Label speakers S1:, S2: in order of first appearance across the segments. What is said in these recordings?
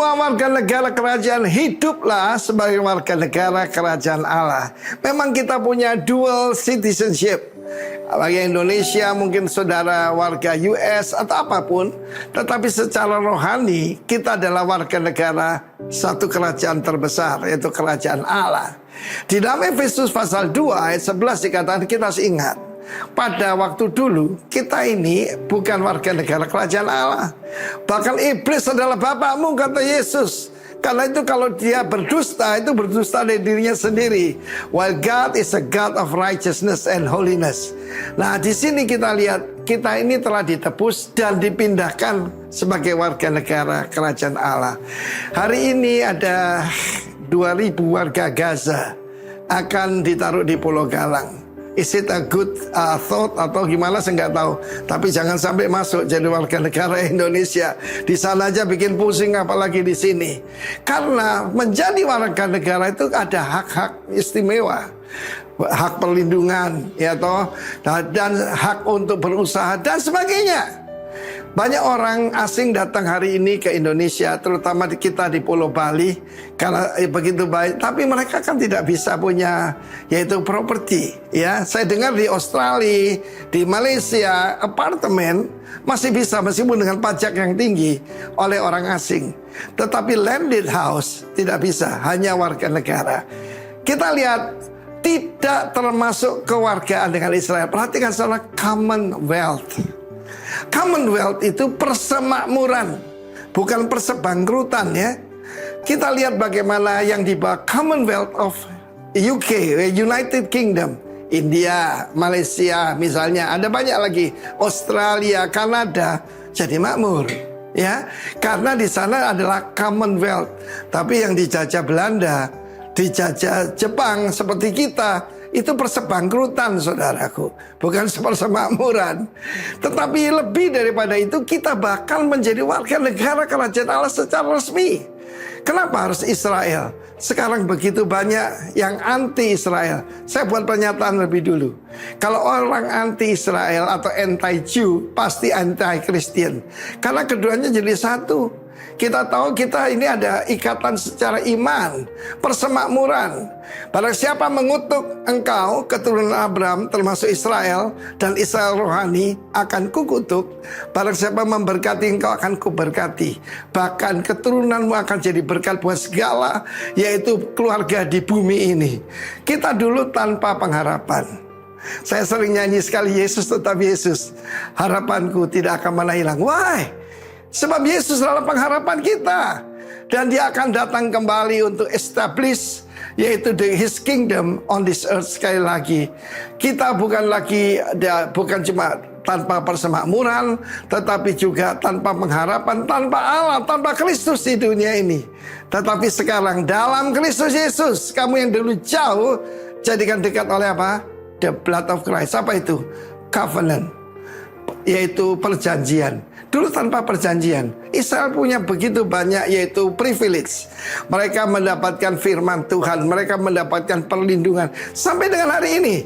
S1: Semua warga negara kerajaan hiduplah sebagai warga negara kerajaan Allah. Memang kita punya dual citizenship. Bagi Indonesia mungkin saudara warga US atau apapun, tetapi secara rohani kita adalah warga negara satu kerajaan terbesar, yaitu kerajaan Allah. Di dalam Efesus pasal 2 ayat 11 dikatakan kita harus ingat, pada waktu dulu kita ini bukan warga negara kerajaan Allah. Bahkan iblis adalah bapakmu, kata Yesus. Karena itu kalau dia berdusta, itu berdusta dari dirinya sendiri. While God is a God of righteousness and holiness. Nah, di sini kita lihat, kita ini telah ditebus dan dipindahkan sebagai warga negara kerajaan Allah. Hari ini ada 2.000 warga Gaza akan ditaruh di Pulau Galang. Is it a good thought atau gimana saya nggak tahu. Tapi jangan sampai masuk jadi warga negara Indonesia. Di sana aja bikin pusing, apalagi di sini. Karena menjadi warga negara itu ada hak-hak istimewa, hak perlindungan, ya toh, dan hak untuk berusaha dan sebagainya. Banyak orang asing datang hari ini ke Indonesia, terutama kita di Pulau Bali, karena begitu baik. Tapi mereka kan tidak bisa punya, yaitu properti. Ya, saya dengar di Australia, di Malaysia, apartemen masih bisa meskipun dengan pajak yang tinggi oleh orang asing. Tetapi landed house tidak bisa, hanya warga negara. Kita lihat tidak termasuk kewargaan dengan Israel. Perhatikan salah, Commonwealth. Commonwealth itu persemakmuran, bukan persebangkrutan ya. Kita lihat bagaimana yang di bawah Commonwealth of UK, United Kingdom, India, Malaysia misalnya, ada banyak lagi, Australia, Kanada, jadi makmur. Ya, karena di sana adalah Commonwealth. Tapi yang dijajah Belanda, dijajah Jepang seperti kita, itu persebangkrutan, saudaraku, bukan persemakmuran. Tetapi lebih daripada itu, kita bakal menjadi warga negara kerajaan Allah secara resmi. Kenapa harus Israel? Sekarang begitu banyak yang anti Israel. Saya buat pernyataan lebih dulu. Kalau orang anti Israel atau anti-Jew, pasti anti-Christian. Karena keduanya jadi satu. Kita tahu kita ini ada ikatan secara iman, persemakmuran. Barang siapa mengutuk engkau, keturunan Abraham termasuk Israel, dan Israel rohani, akan kukutuk. Barang siapa memberkati engkau, akan kuberkati. Bahkan keturunanmu akan jadi berkat buat segala, yaitu keluarga di bumi ini. Kita dulu tanpa pengharapan. Saya sering nyanyi sekali, Yesus tetap Yesus, harapanku tidak akan pernah hilang. Why? Sebab Yesus adalah pengharapan kita. Dan dia akan datang kembali untuk establish, yaitu His kingdom on this earth. Sekali lagi, kita bukan cuma tanpa persemakmuran, tetapi juga tanpa pengharapan, tanpa Allah, tanpa Kristus di dunia ini. Tetapi sekarang dalam Kristus Yesus, kamu yang dulu jauh, jadikan dekat oleh apa? The blood of Christ. Apa itu? Covenant, yaitu perjanjian. Dulu tanpa perjanjian, Israel punya begitu banyak, yaitu privilege. Mereka mendapatkan firman Tuhan, mereka mendapatkan perlindungan. Sampai dengan hari ini,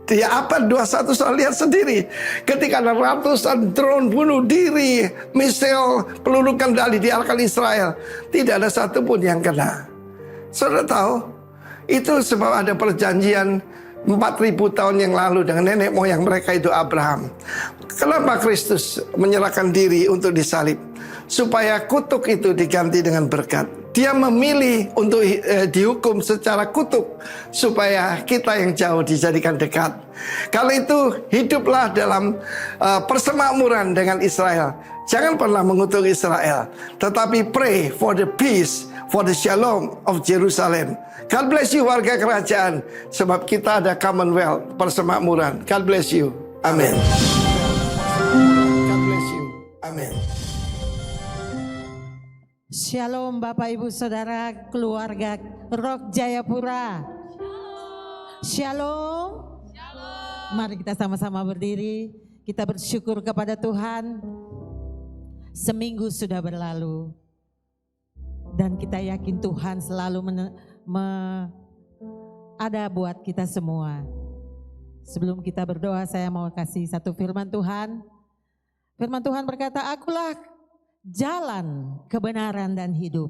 S1: di abad 21 saya lihat sendiri, ketika ada ratusan drone bunuh diri, misil, peluru kendali diarahkan Israel, tidak ada satupun yang kena. Saudara tahu, itu sebab ada perjanjian 4.000 tahun yang lalu dengan nenek moyang mereka, itu Abraham. Kenapa Kristus menyerahkan diri untuk disalib? Supaya kutuk itu diganti dengan berkat. Dia memilih untuk dihukum secara kutuk, supaya kita yang jauh dijadikan dekat. Kalau itu, hiduplah dalam persemakmuran dengan Israel. Jangan pernah mengutuk Israel, tetapi pray for the peace, for the shalom of Jerusalem. God bless you warga kerajaan, sebab kita ada Commonwealth, persemakmuran. God bless you. Amin. God bless you. Amin.
S2: Shalom Bapak Ibu Saudara keluarga Rock Jayapura. Shalom. Mari kita sama-sama berdiri. Kita bersyukur kepada Tuhan. Seminggu sudah berlalu. Dan kita yakin Tuhan selalu ada buat kita semua. Sebelum kita berdoa, saya mau kasih satu firman Tuhan. Firman Tuhan berkata, akulah jalan, kebenaran dan hidup.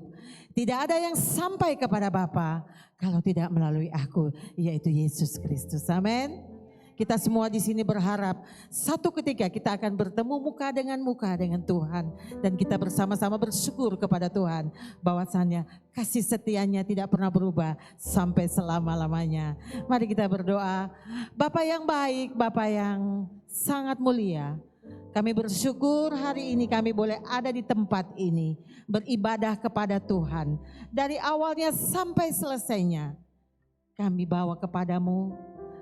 S2: Tidak ada yang sampai kepada Bapa kalau tidak melalui aku, yaitu Yesus Kristus. Amin. Kita semua di sini berharap satu ketika kita akan bertemu muka dengan Tuhan. Dan kita bersama-sama bersyukur kepada Tuhan bahwasannya kasih setianya tidak pernah berubah sampai selama-lamanya. Mari kita berdoa. Bapa yang baik, Bapa yang sangat mulia, kami bersyukur hari ini kami boleh ada di tempat ini beribadah kepada Tuhan. Dari awalnya sampai selesainya kami bawa kepadamu.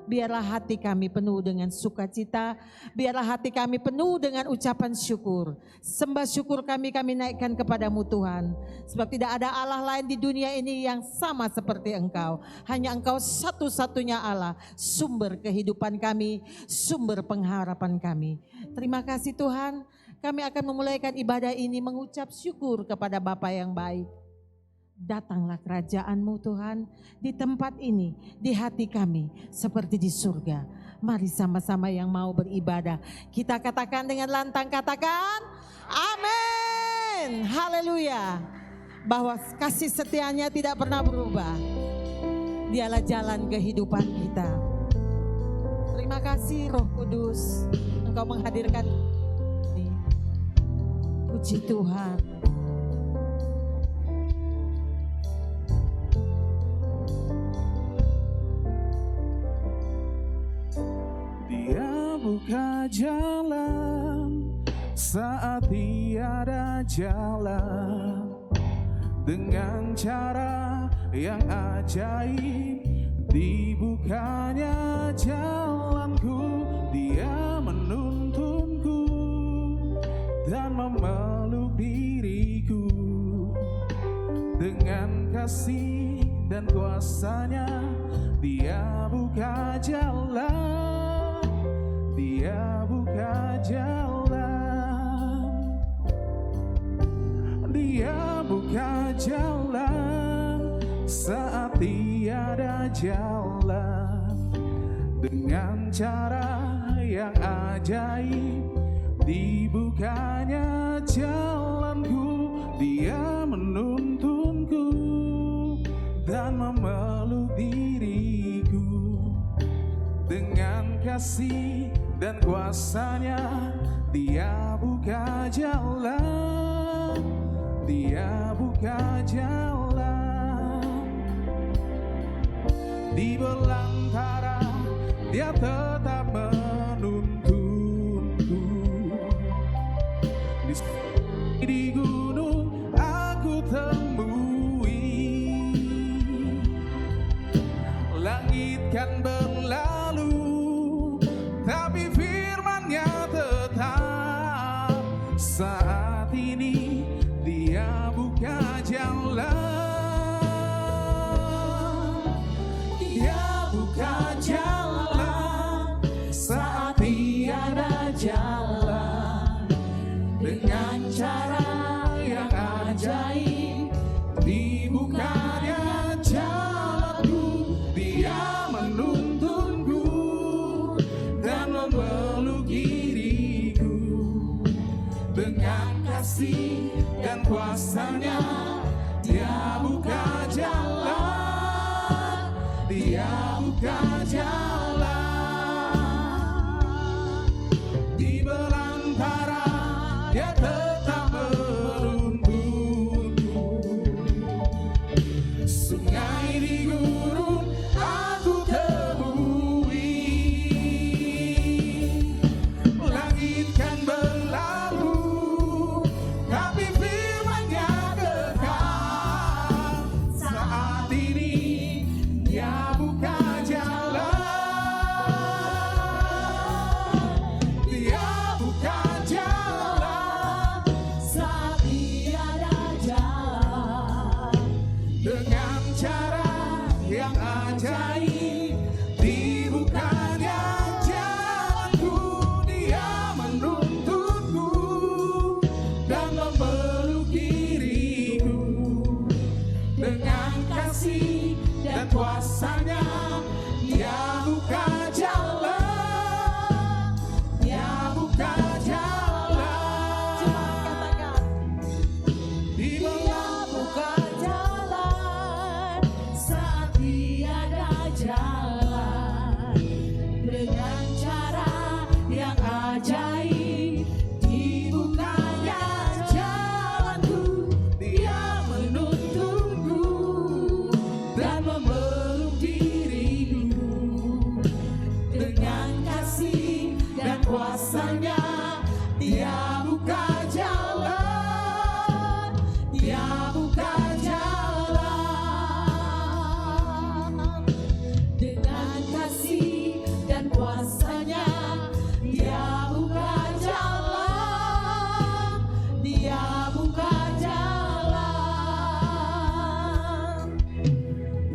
S2: Biarlah hati kami penuh dengan sukacita, biarlah hati kami penuh dengan ucapan syukur. Sembah syukur kami naikkan kepadamu Tuhan. Sebab tidak ada Allah lain di dunia ini yang sama seperti Engkau. Hanya Engkau satu-satunya Allah, sumber kehidupan kami, sumber pengharapan kami. Terima kasih Tuhan, kami akan memulaikan ibadah ini mengucap syukur kepada Bapa yang baik. Datanglah kerajaan-Mu Tuhan di tempat ini, di hati kami seperti di surga. Mari sama-sama yang mau beribadah kita katakan dengan lantang, katakan amin. Haleluya. Bahwa kasih setianya tidak pernah berubah. Dialah jalan kehidupan kita. Terima kasih Roh Kudus, Engkau menghadirkan ini. Puji Tuhan.
S3: Dia buka jalan saat tiada jalan, dengan cara yang ajaib dibukanya jalanku. Dia menuntunku dan memeluk diriku, dengan kasih dan kuasanya Dia buka jalan, Dia buka jalan, Dia buka jalan saat tiada jalan, dengan cara yang ajaib dibukanya jalanku. Dia menuntunku dan memeluk diriku, dengan kasih dan kuasanya Dia buka jalan, Dia buka jalan. Di belantara Dia tetap menuntunku, di gunung aku temui. Langit kan berlalu, tapi firman-Nya tetap. Saat ini Dia buka jalan, Dia buka jalan saat tiada jalan, dengan cara yang ajaib dibukanya jalanku. Dia menuntunku dan memeluk diriku, dengan kasih dan kuasanya Dia buka jalan, Dia buka jalan. Di belantara Dia tetap menuntunku, sungai di gurun aku temui. Langit kan berlalu, tapi firman-Nya kekal. Saat ini Dia buka jalan, Dia buka jalan saat tiada jalan, dengan cara yang ajaib dibukanya jalanku. Dia menuntunku dan memeluk diriku, dengan kasih dan kuasanya Dia buka jalan, Dia buka jalan.
S2: Katakan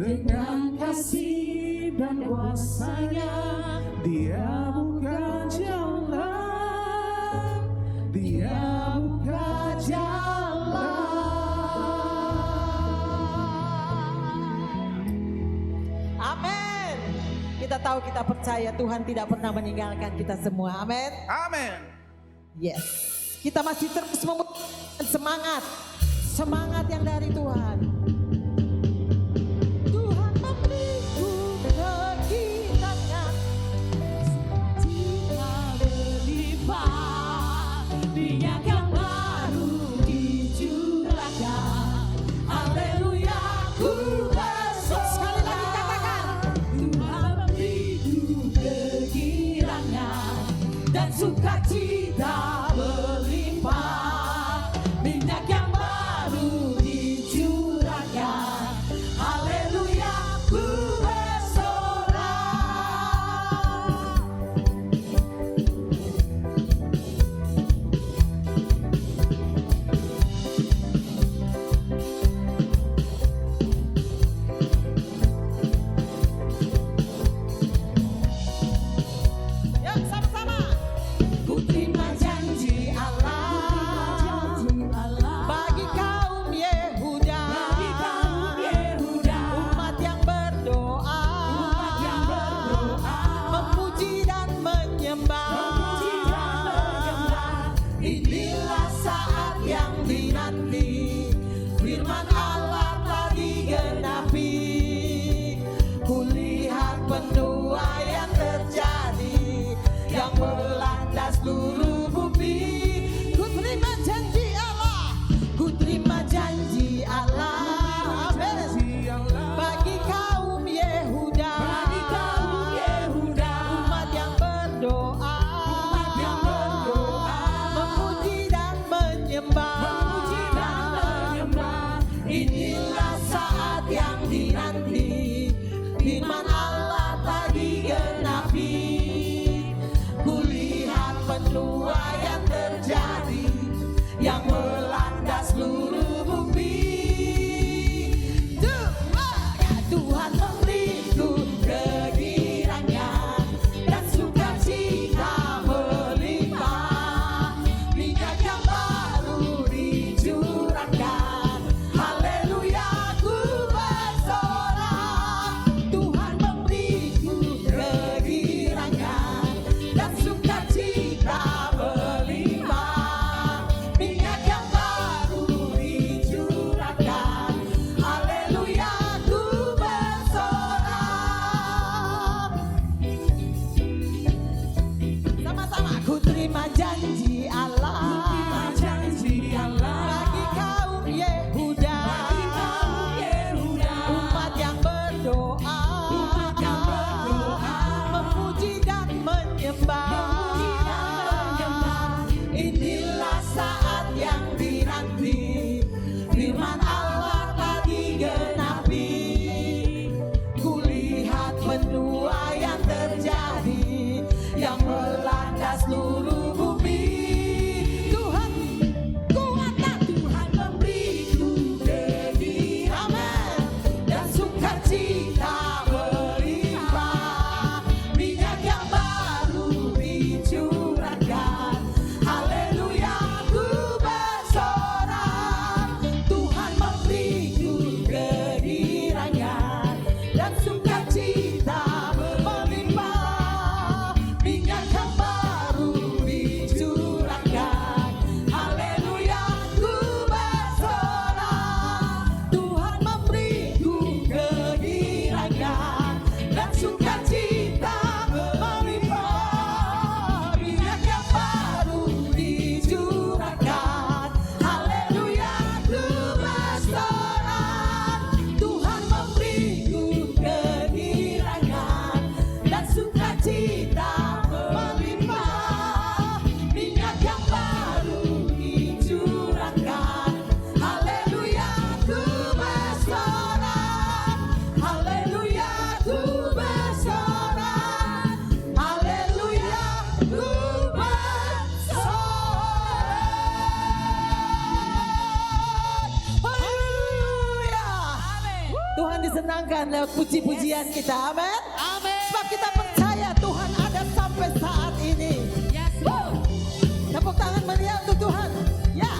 S3: dengan kasih dan kuasa-Nya. Dia buka jalan, Dia buka jalan.
S2: Amin. Kita tahu, kita percaya Tuhan tidak pernah meninggalkan kita semua. Amin.
S3: Amin.
S2: Yes. Kita masih terus membutuhkan semangat. Semangat yang dari Tuhan. Tuhan memberiku kegirangan,
S3: Jika berlimpah, minyak yang baru dicurahkan. Haleluya, ku bersorak.
S2: sekali lagi katakan.
S3: Tuhan memberiku kegirangan dan sukacita berlimpah. Minyak yang baru dicurahkan.
S2: Tuhan disenangkan lewat puji-pujian kita. Amin. Sebab kita percaya Tuhan ada sampai saat ini.
S3: Yes, Lord.
S2: Tepuk tangan meriah untuk Tuhan. Ya.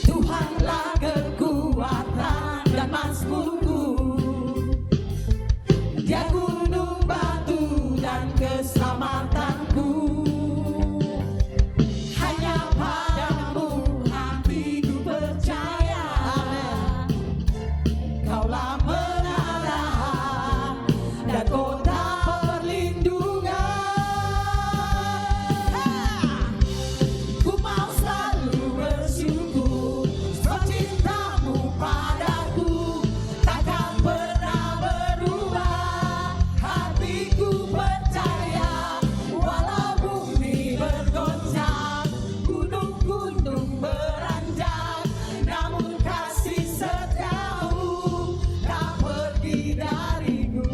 S3: Tuhanlah kekuatan dan mazmurku, Dia gunung batu dan keselamatanku. Hanya padamu hatiku percaya. Kaulah menara dan kota perlindungan. Ku mau selalu bersyukur sebab cintamu padaku takkan pernah berubah. Hatiku percaya walau bumi bergoncang, gunung-gunung beranjak, namun kasih setiamu tak pergi dariku.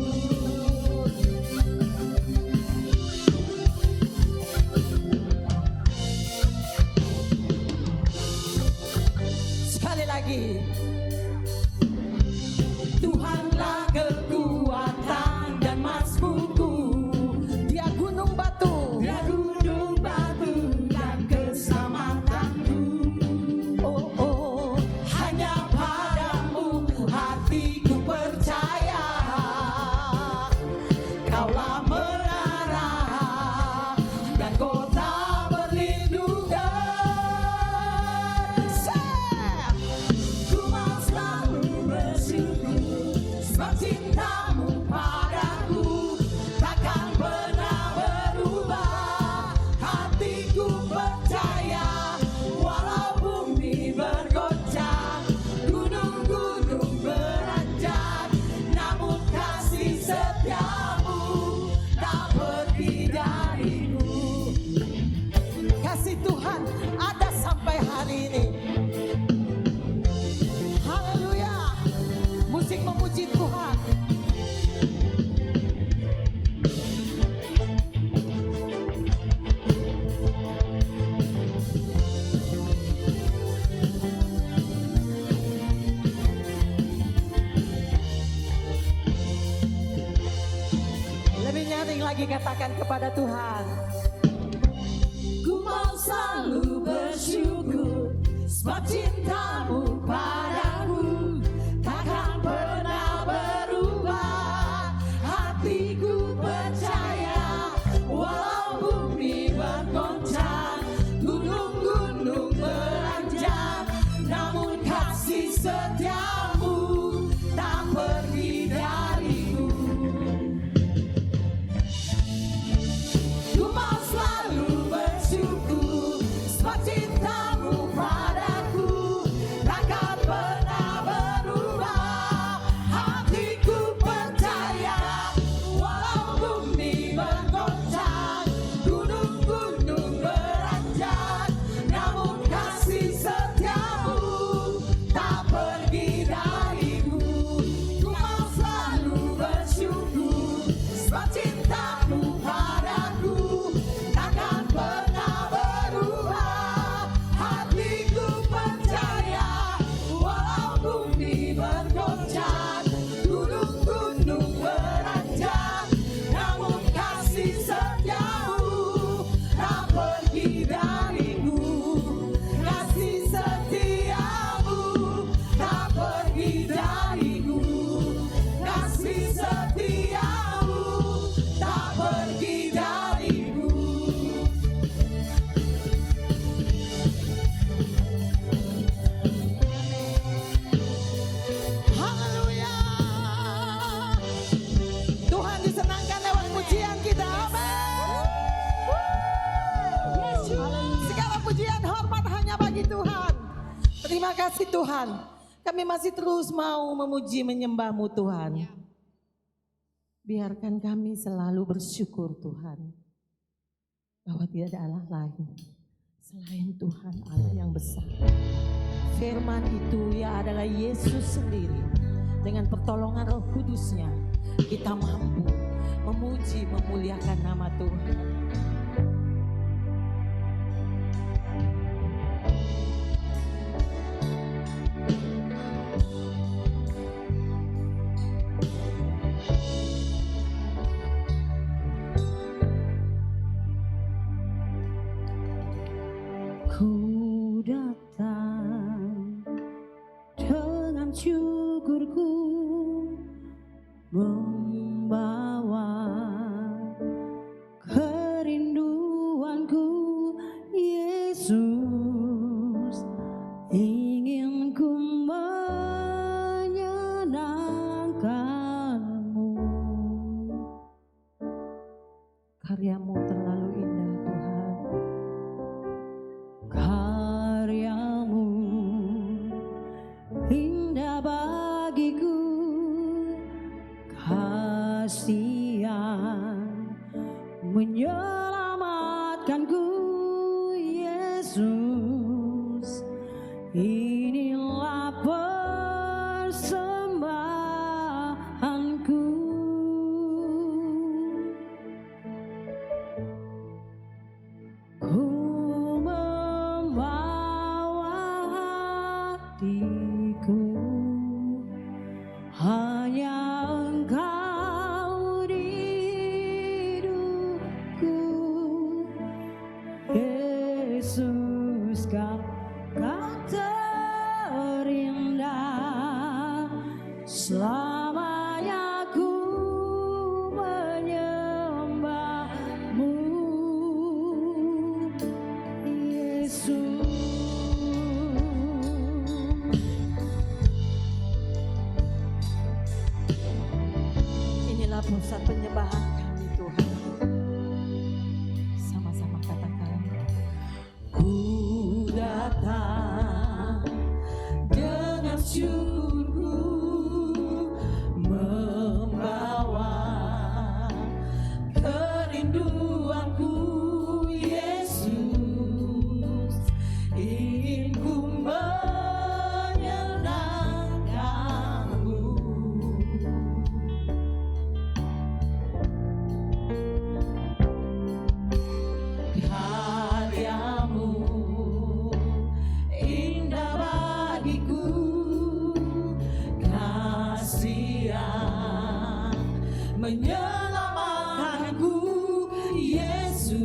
S2: Sekali lagi.
S3: Tuhanlah kekuatan dan mazmurku,
S2: Dia gunung batu.
S3: Dia gunung batu dan keselamatanku.
S2: Oh, oh.
S3: Hanya padamu hatiku percaya. Kaulah menara dan kota perlindungan. Ku mau selalu bersyukur sebab cintamu padaku takkan pernah berubah. Hatiku percaya walau bumi bergoncang, gunung-gunung beranjak, namun kasih setiamu tak pergi dariku.
S2: Kasih Tuhan ada sampai hari ini. Haleluya. Musik memuji Tuhan. Lebih nyaring lagi katakan kepada Tuhan.
S3: Ku mau selalu bersyukur sebab cintamu padaku takkan pernah berubah. Hatiku percaya walau bumi bergoncang, gunung-gunung beranjak, namun kasih setiamu tak pergi dariku. Ku mau selalu bersyukur sebab cintamu padaku takkan pernah berubah. Hatiku percaya walau bumi bergoncang, gunung-gunung beranjak, namun kasih setiamu tak pergi dariku. Ku mau selalu bersyukur sebab cintamu padaku takkan pernah berubah. Hatiku percaya walau bumi bergoncang, gunung-gunung beranjak, namun kasih setiamu tak pergi dariku. Kasih setiamu tak pergi dariku. Kasih setiamu tak pergi dariku.
S2: Haleluya. Tuhan disenangkan lewat pujian kita. Amin. Segala pujian hormat hanya bagi Tuhan. Terima kasih Tuhan. Kami masih terus mau memuji menyembah-Mu Tuhan. Biarkan kami selalu bersyukur Tuhan. Bahwa tidak ada Allah lain selain Tuhan Allah yang besar. Firman itu ya adalah Yesus sendiri. Dengan pertolongan Roh Kudus-Nya kita mampu memuji, memuliakan nama Tuhan.
S3: Ku datang dengan syukurku, membawa kerinduanku. Yesus, ingin ku menyenangkanmu. Karyamu terlalu indah Tuhan, karyamu indah bagiku. Kasih yang menyelamatkanku. Yesus, inilah persembahanku. Ku membawa hatiku, hanya Engkau di hidupku. Yesus, Kau terindah, selamanya ku menyembahmu. Yesus, inilah pusat penyembahan kami Tuhan. Sama-sama katakan, ku datang dengan syukurku, membawa kerinduanku. Yesus, ingin ku menyenangkanmu. Karyamu indah bagiku. Kasih yang menyelamatkanku. Yesus,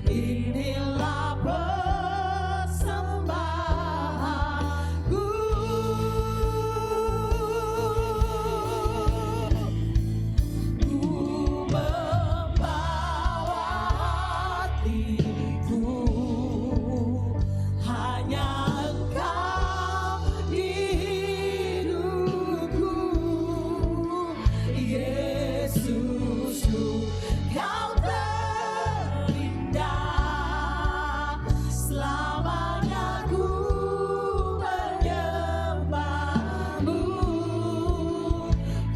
S3: inilah persembahanku. Ku membawa hatiku, hanya Engkau di hidupku. Yesus, Kau terindah, selamanya ku menyembahmu.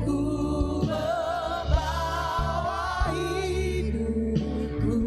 S3: Ku membawa hidupku,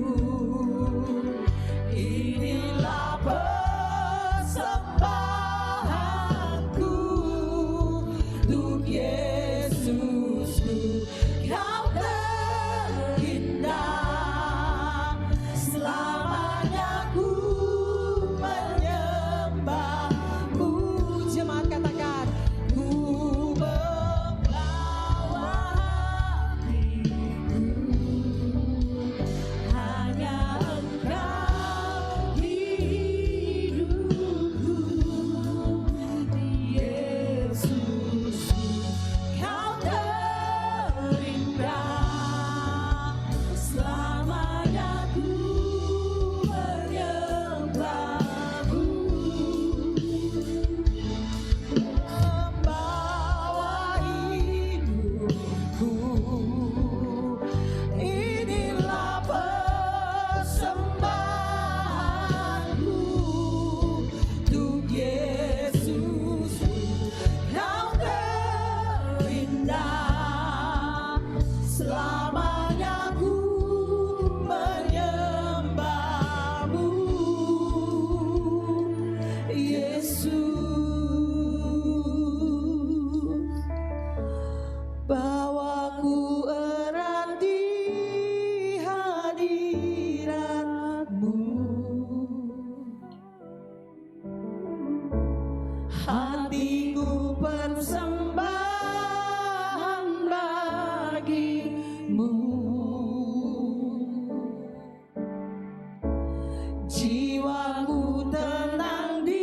S3: jiwaku tenang di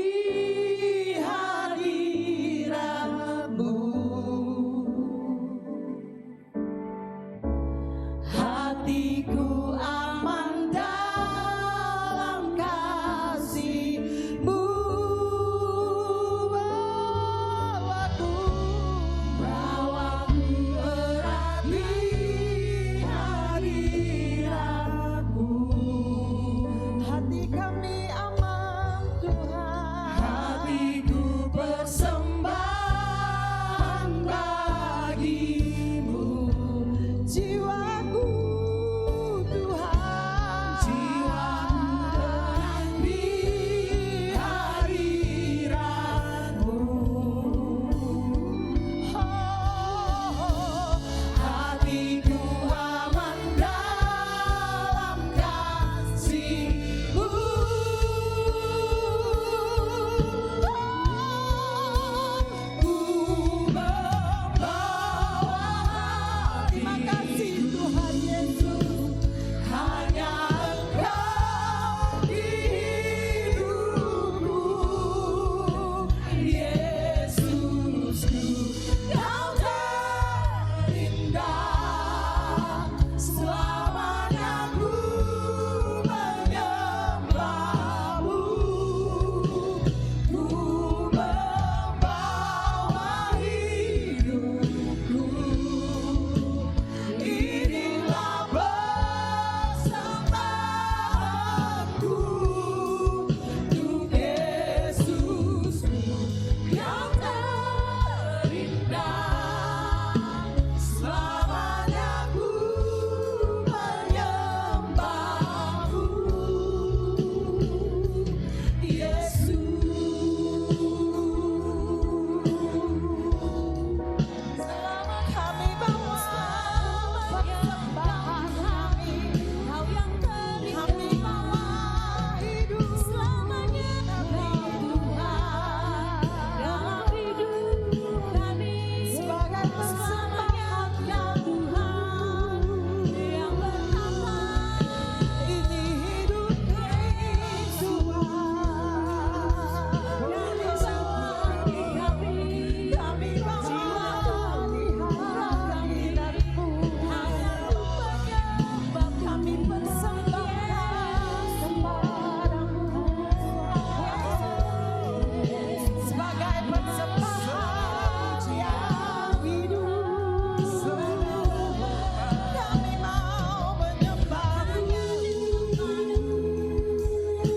S3: hadirat-Mu. Hatiku aman dalam kasih-Mu. Bawaku erat di hadirat-Mu.
S2: Hati kami aman Tuhan.
S3: Hatiku persembahan bagi-Mu.
S2: Jiwaku Tuhan.
S3: Jiwaku tenang di hadirat-Mu. Hatiku aman dalam kasih-Mu. Ku membawa
S2: Terima kasih Tuhan Yesus.
S3: hanya Engkau di hidupku, Yesusku, Kau terindah. Selamanya ku menyembah-Mu. Ku membawa hidupku. Inilah persembahanku untuk Yesusku yang terindah. Selamanya ku menyembah-Mu, Yesus.
S2: Selama kami bawa persembahan kami, Kau yang terindah. Kami bawa hidup selamanya Tuhan. Dalam hidup kami sebagai persembahan Tuhan yang pertama. Ini hidup kami Tuhan. Kami bawa di hadirat-Mu. Kami persembahkan kepadamu sebagai persembahan yang hidup. Kami mau menyembah-Mu.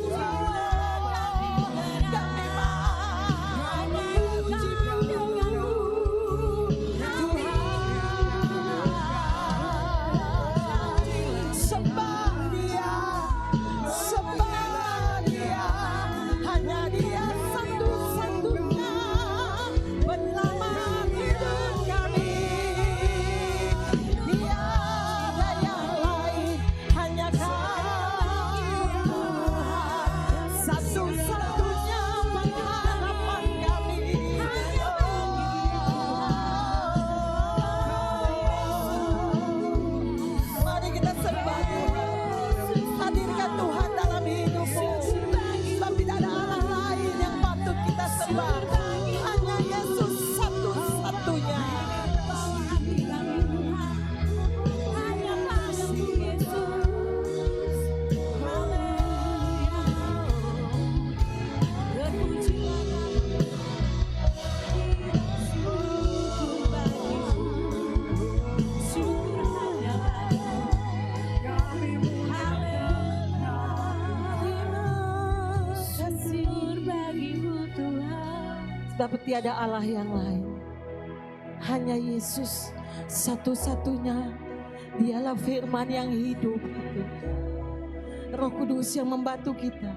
S2: Kami mau memuji-Mu, Tuhan. Sembah Dia, sembah Dia. Hanya Dia satu-satunya penyelamat hidup kami. Tiada yang lain, hanya Kau Tuhan. Satu-satunya pengharapan kami. Mari kita sembah Tuhan. Hadirkan Tuhan dalam hidupmu. Sebab tidak ada Allah lain yang patut kita sembah. Hanya Yesus satu-satunya. Hanya padamu Yesus. Sebab tiada Allah yang lain, hanya Yesus satu-satunya. Dialah firman yang hidup itu. Roh Kudus yang membantu kita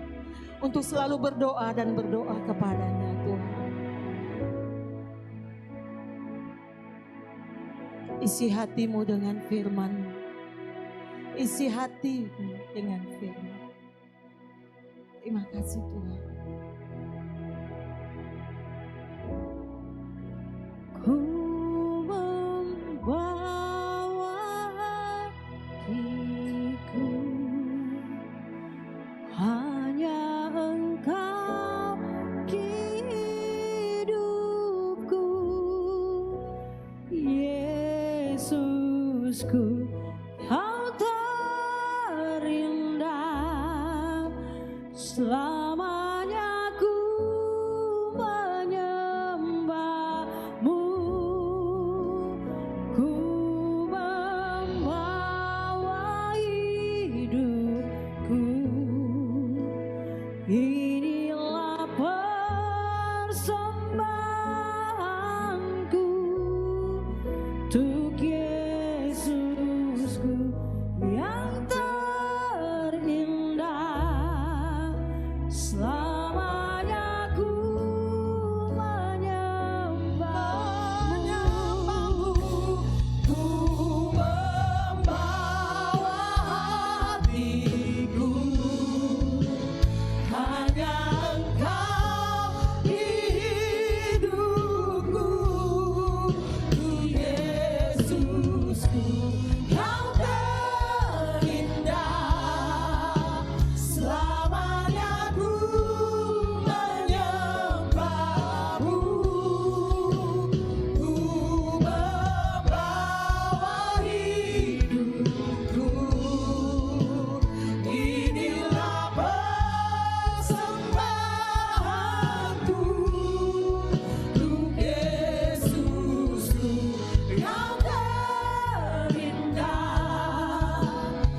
S2: untuk selalu berdoa dan berdoa kepadanya Tuhan. Isi hatimu dengan firman-Mu. Isi hatimu dengan firman. Terima kasih Tuhan. Ku membawa hatiku
S3: Selamanya ku menyembahmu, ku membawa hidupku. Inilah persembahanku untuk Yesusku yang terindah. Selamanya ku menyembahmu, ku membawa hatiku. Hanya Engkau di hidupku, ku Yesusku yang terindah. Selamanya ku menyembahmu, ku membawa hidupku. Inilah persembahanku untuk Yesusku yang terindah.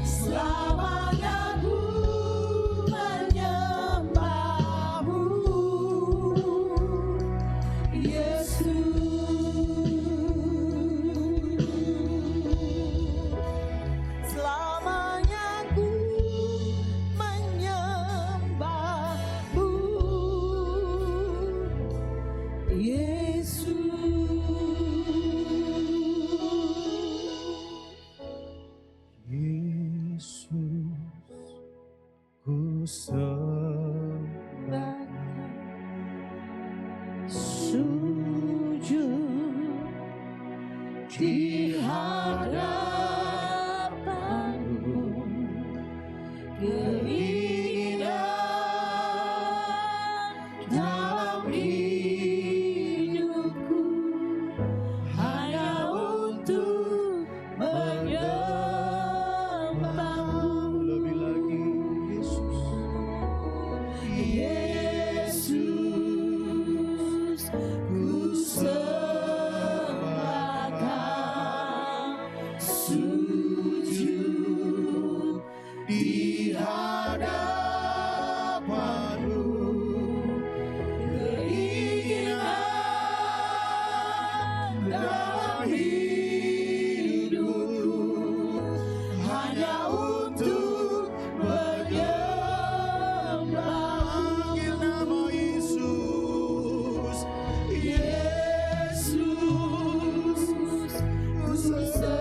S3: Selamanya ku menyembahmu, Yesus. Selamanya ku menyembahmu, Yesus.
S4: Yesus, ku sembah,
S3: Sujud di hadapanmu, keinginan dalam hidupku hanya untuk menyembahmu.
S4: lebih lagi Yesus,
S3: Yesus, ku sembahkan, sujud di hadapanmu, keinginan dalam hidupku hanya untuk menyembahmu.
S4: panggil nama Yesus,
S3: Yesus, ku sembahkan,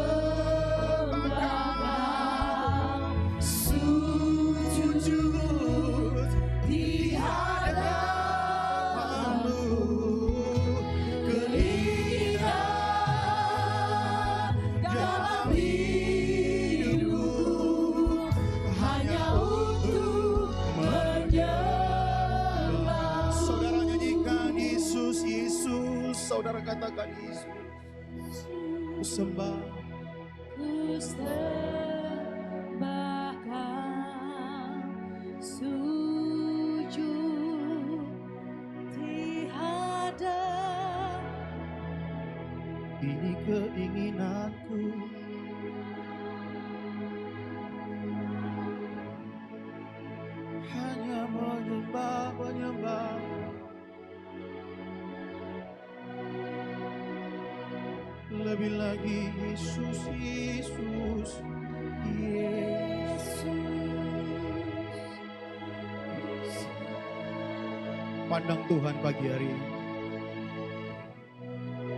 S3: sujud di hadapanmu, keinginan dalam hidupku hanya untuk menyembahmu.
S4: saudara nyanyikan Yesus, Yesus, saudara katakan Yesus, ku sembah,
S3: Ku sembahkan, sujud di hadap.
S4: ini keinginanku, hanya menyembah, menyembah. Lebih lagi Yesus, Yesus, Yesus. Pandang Tuhan pagi hari ini.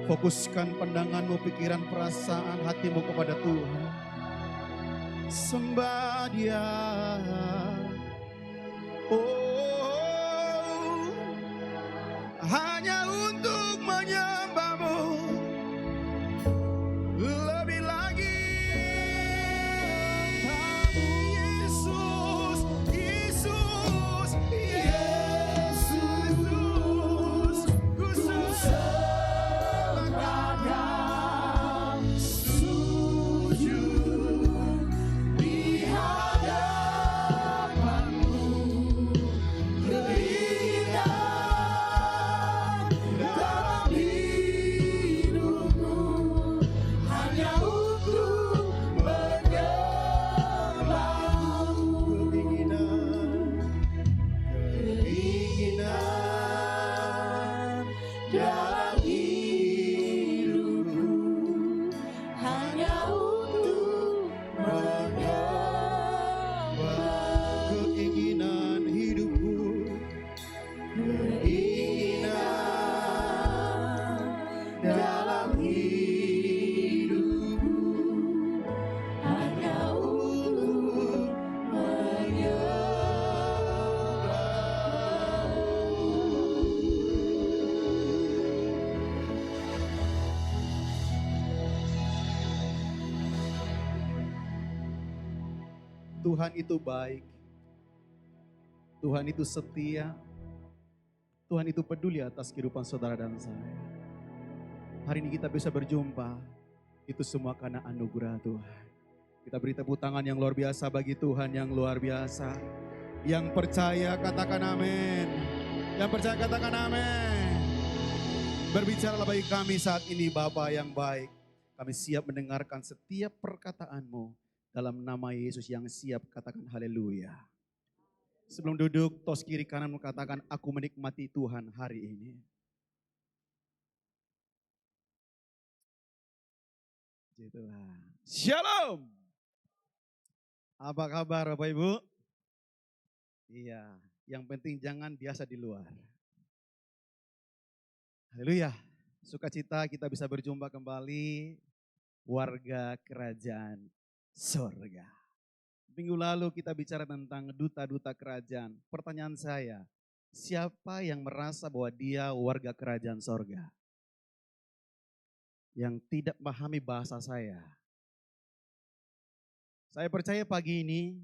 S4: Fokuskan pandanganmu, pikiran, perasaan hatimu kepada Tuhan. Sembah Dia. Oh, hanya untuk menyembahmu. Lebih lagi Yesus, Yesus, Yesus, ku
S3: Sembahkan, sujud di hadapanmu,
S4: Tuhan itu baik, Tuhan itu setia, Tuhan itu peduli atas kehidupan saudara dan saya. Hari ini kita bisa berjumpa, itu semua karena anugerah Tuhan. Kita beri tepuk tangan yang luar biasa bagi Tuhan yang luar biasa. Yang percaya katakan amin. Yang percaya katakan amin. Berbicaralah bagi kami saat ini Bapa yang baik. Kami siap mendengarkan setiap perkataanmu. Dalam nama Yesus yang siap katakan haleluya. Sebelum duduk, tos kiri kanan katakan aku menikmati Tuhan hari ini. Itulah. Shalom. Apa kabar Bapak Ibu? Iya, yang penting jangan biasa di luar. Haleluya. Sukacita kita bisa berjumpa kembali warga kerajaan sorga. Minggu lalu kita bicara tentang duta-duta kerajaan. Pertanyaan saya, siapa yang merasa bahwa dia warga kerajaan sorga? Yang tidak memahami bahasa saya. Saya percaya pagi ini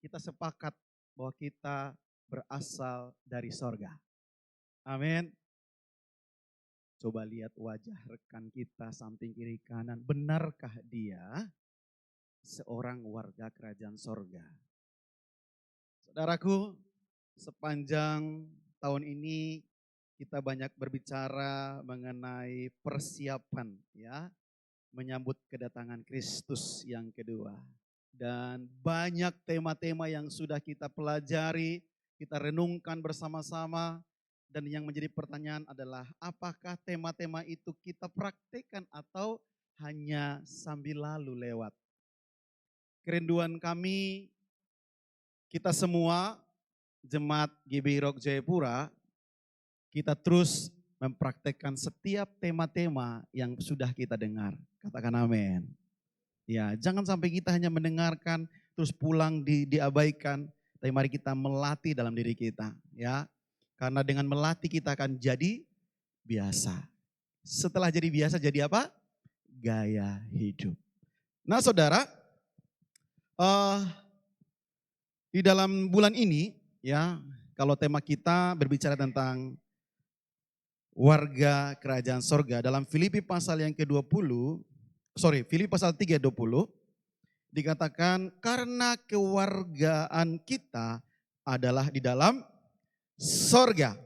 S4: kita sepakat bahwa kita berasal dari sorga. Amin. Coba lihat wajah rekan kita samping kiri kanan. Benarkah dia seorang warga kerajaan sorga? Saudaraku, sepanjang tahun ini kita banyak berbicara mengenai persiapan ya, menyambut kedatangan Kristus yang kedua. Dan banyak tema-tema yang sudah kita pelajari, kita renungkan bersama-sama. Dan yang menjadi pertanyaan adalah apakah tema-tema itu kita praktekkan atau hanya sambil lalu lewat. Kerinduan kami, kita semua Jemaat GBI Rock Jayapura, kita terus mempraktekkan setiap tema-tema yang sudah kita dengar. Katakan amin. Ya, jangan sampai kita hanya mendengarkan terus pulang diabaikan, tapi mari kita melatih dalam diri kita, ya. Karena dengan melatih kita akan jadi biasa. Setelah jadi biasa jadi apa? Gaya hidup. Nah, Saudara, di dalam bulan ini, ya, kalau tema kita berbicara tentang warga kerajaan sorga, dalam Filipi pasal yang ke-20, Filipi pasal 3:20 dikatakan karena kewargaan kita adalah di dalam sorga.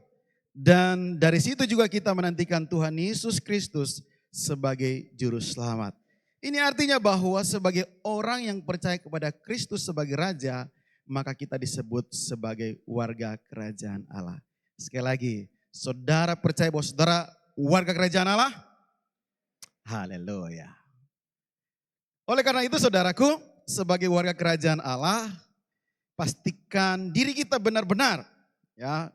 S4: Dan dari situ juga kita menantikan Tuhan Yesus Kristus sebagai juru selamat. Ini artinya bahwa sebagai orang yang percaya kepada Kristus sebagai Raja, maka kita disebut sebagai warga kerajaan Allah. Sekali lagi, saudara percaya bahwa saudara warga kerajaan Allah? Haleluya. Oleh karena itu saudaraku, sebagai warga kerajaan Allah, pastikan diri kita benar-benar ya,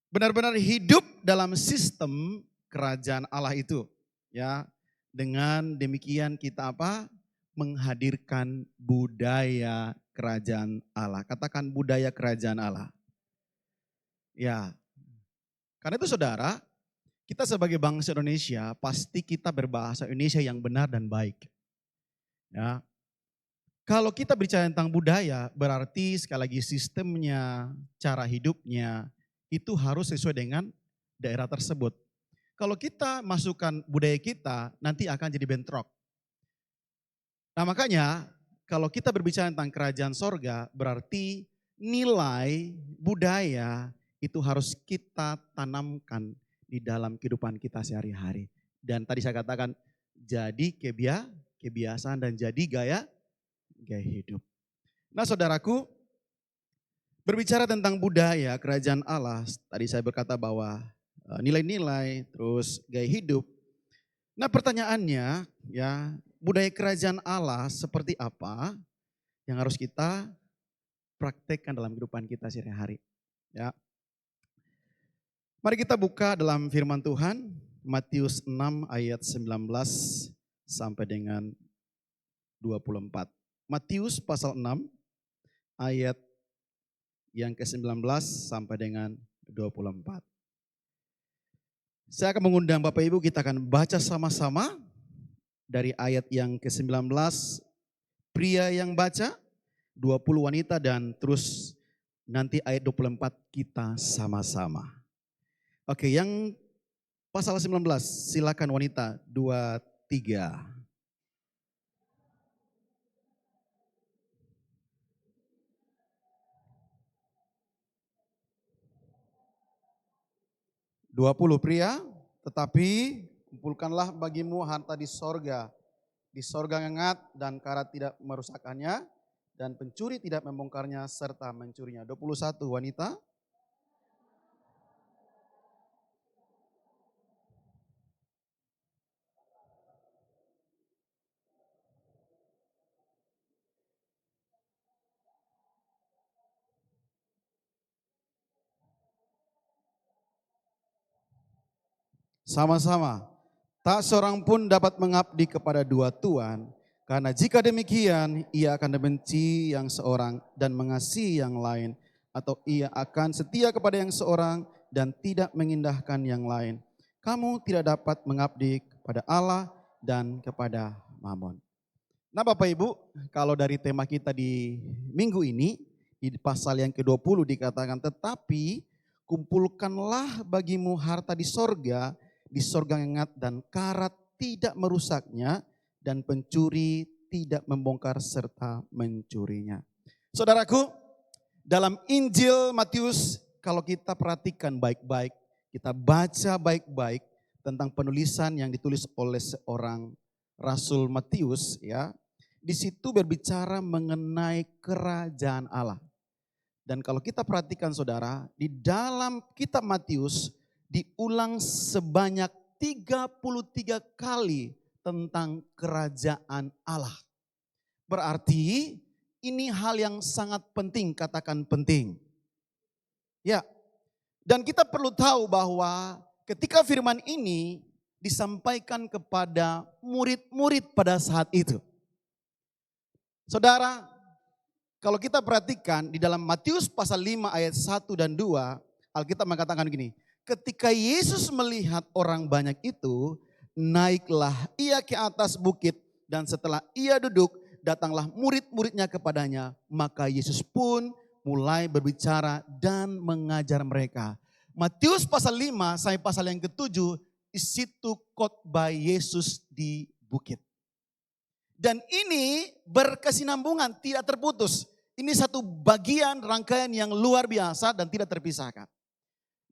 S4: benar-benar hidup dalam sistem kerajaan Allah itu. Ya, dengan demikian kita apa? Menghadirkan budaya kerajaan Allah. Katakan budaya kerajaan Allah. Ya, karena itu saudara, kita sebagai bangsa Indonesia pasti kita berbahasa Indonesia yang benar dan baik. Ya, kalau kita bicara tentang budaya, berarti sekali lagi sistemnya, cara hidupnya, itu harus sesuai dengan daerah tersebut. Kalau kita masukkan budaya kita, nanti akan jadi bentrok. Nah makanya, kalau kita berbicara tentang kerajaan sorga, berarti nilai budaya itu harus kita tanamkan di dalam kehidupan kita sehari-hari. Dan tadi saya katakan, jadi kebiasaan dan jadi gaya hidup. Nah saudaraku, berbicara tentang budaya kerajaan Allah, tadi saya berkata bahwa nilai-nilai, terus gaya hidup. Nah pertanyaannya ya, budaya kerajaan Allah seperti apa yang harus kita praktekkan dalam kehidupan kita sehari-hari. Ya. Mari kita buka dalam firman Tuhan, Matius 6 ayat 19 sampai dengan 24. Matius pasal 6 ayat yang ke-19 sampai dengan 24. Saya akan mengundang Bapak Ibu, kita akan baca sama-sama dari ayat yang ke-19. Pria yang baca 20 wanita dan terus nanti ayat 24 kita sama-sama. Oke, yang pasal 19 silakan wanita 2, 3. "20 pria, tetapi kumpulkanlah bagimu harta di sorga ngengat dan karat tidak merusakkannya, dan pencuri tidak membongkarnya serta mencurinya." 21 wanita. Sama-sama. "Tak seorang pun dapat mengabdi kepada dua tuan, karena jika demikian ia akan membenci yang seorang dan mengasihi yang lain, atau ia akan setia kepada yang seorang dan tidak mengindahkan yang lain. Kamu tidak dapat mengabdi kepada Allah dan kepada Mammon." Nah Bapak Ibu, kalau dari tema kita di minggu ini, di pasal yang ke-20 dikatakan, "Tetapi kumpulkanlah bagimu harta di sorga ngengat dan karat tidak merusaknya, dan pencuri tidak membongkar serta mencurinya." Saudaraku, dalam Injil Matius kalau kita perhatikan baik-baik, kita baca baik-baik tentang penulisan yang ditulis oleh seorang Rasul Matius ya. Di situ berbicara mengenai kerajaan Allah. Dan kalau kita perhatikan saudara, di dalam kitab Matius diulang sebanyak 33 kali tentang kerajaan Allah. Berarti ini hal yang sangat penting, katakan penting. Ya, dan kita perlu tahu bahwa ketika firman ini disampaikan kepada murid-murid pada saat itu. Saudara, kalau kita perhatikan di dalam Matius pasal 5 ayat 1 dan 2, Alkitab mengatakan gini, "Ketika Yesus melihat orang banyak itu, naiklah ia ke atas bukit, dan setelah ia duduk, datanglah murid-muridnya kepadanya. Maka Yesus pun mulai berbicara dan mengajar mereka." Matius pasal 5 sampai pasal yang ke-7, di situ khotbah Yesus di bukit. Dan ini berkesinambungan, tidak terputus. Ini satu bagian rangkaian yang luar biasa dan tidak terpisahkan.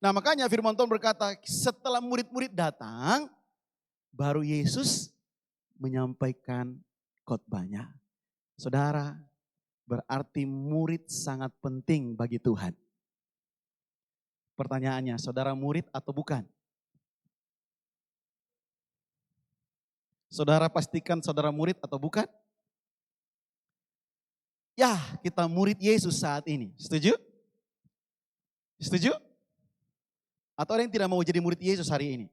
S4: Nah makanya firman Tuhan berkata, setelah murid-murid datang, baru Yesus menyampaikan khotbahnya. Saudara, berarti murid sangat penting bagi Tuhan. Pertanyaannya, saudara murid atau bukan? Saudara pastikan saudara murid atau bukan? Ya, kita murid Yesus saat ini. Setuju? Setuju? Atau ada yang tidak mau jadi murid Yesus hari ini?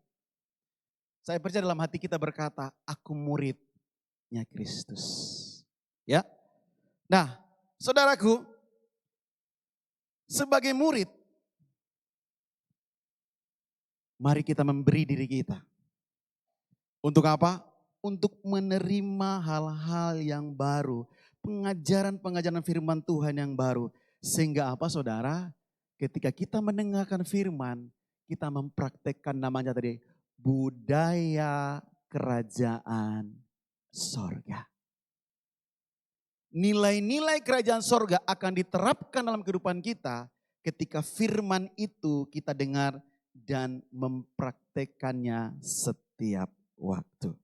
S4: Saya percaya dalam hati kita berkata, aku muridnya Kristus. Ya. Nah, saudaraku, sebagai murid, mari kita memberi diri kita. Untuk apa? Untuk menerima hal-hal yang baru. Pengajaran-pengajaran firman Tuhan yang baru. Sehingga apa saudara? Ketika kita mendengarkan firman, kita mempraktekkan namanya tadi, budaya kerajaan sorga. Nilai-nilai kerajaan sorga akan diterapkan dalam kehidupan kita ketika firman itu kita dengar dan mempraktekannya setiap waktu.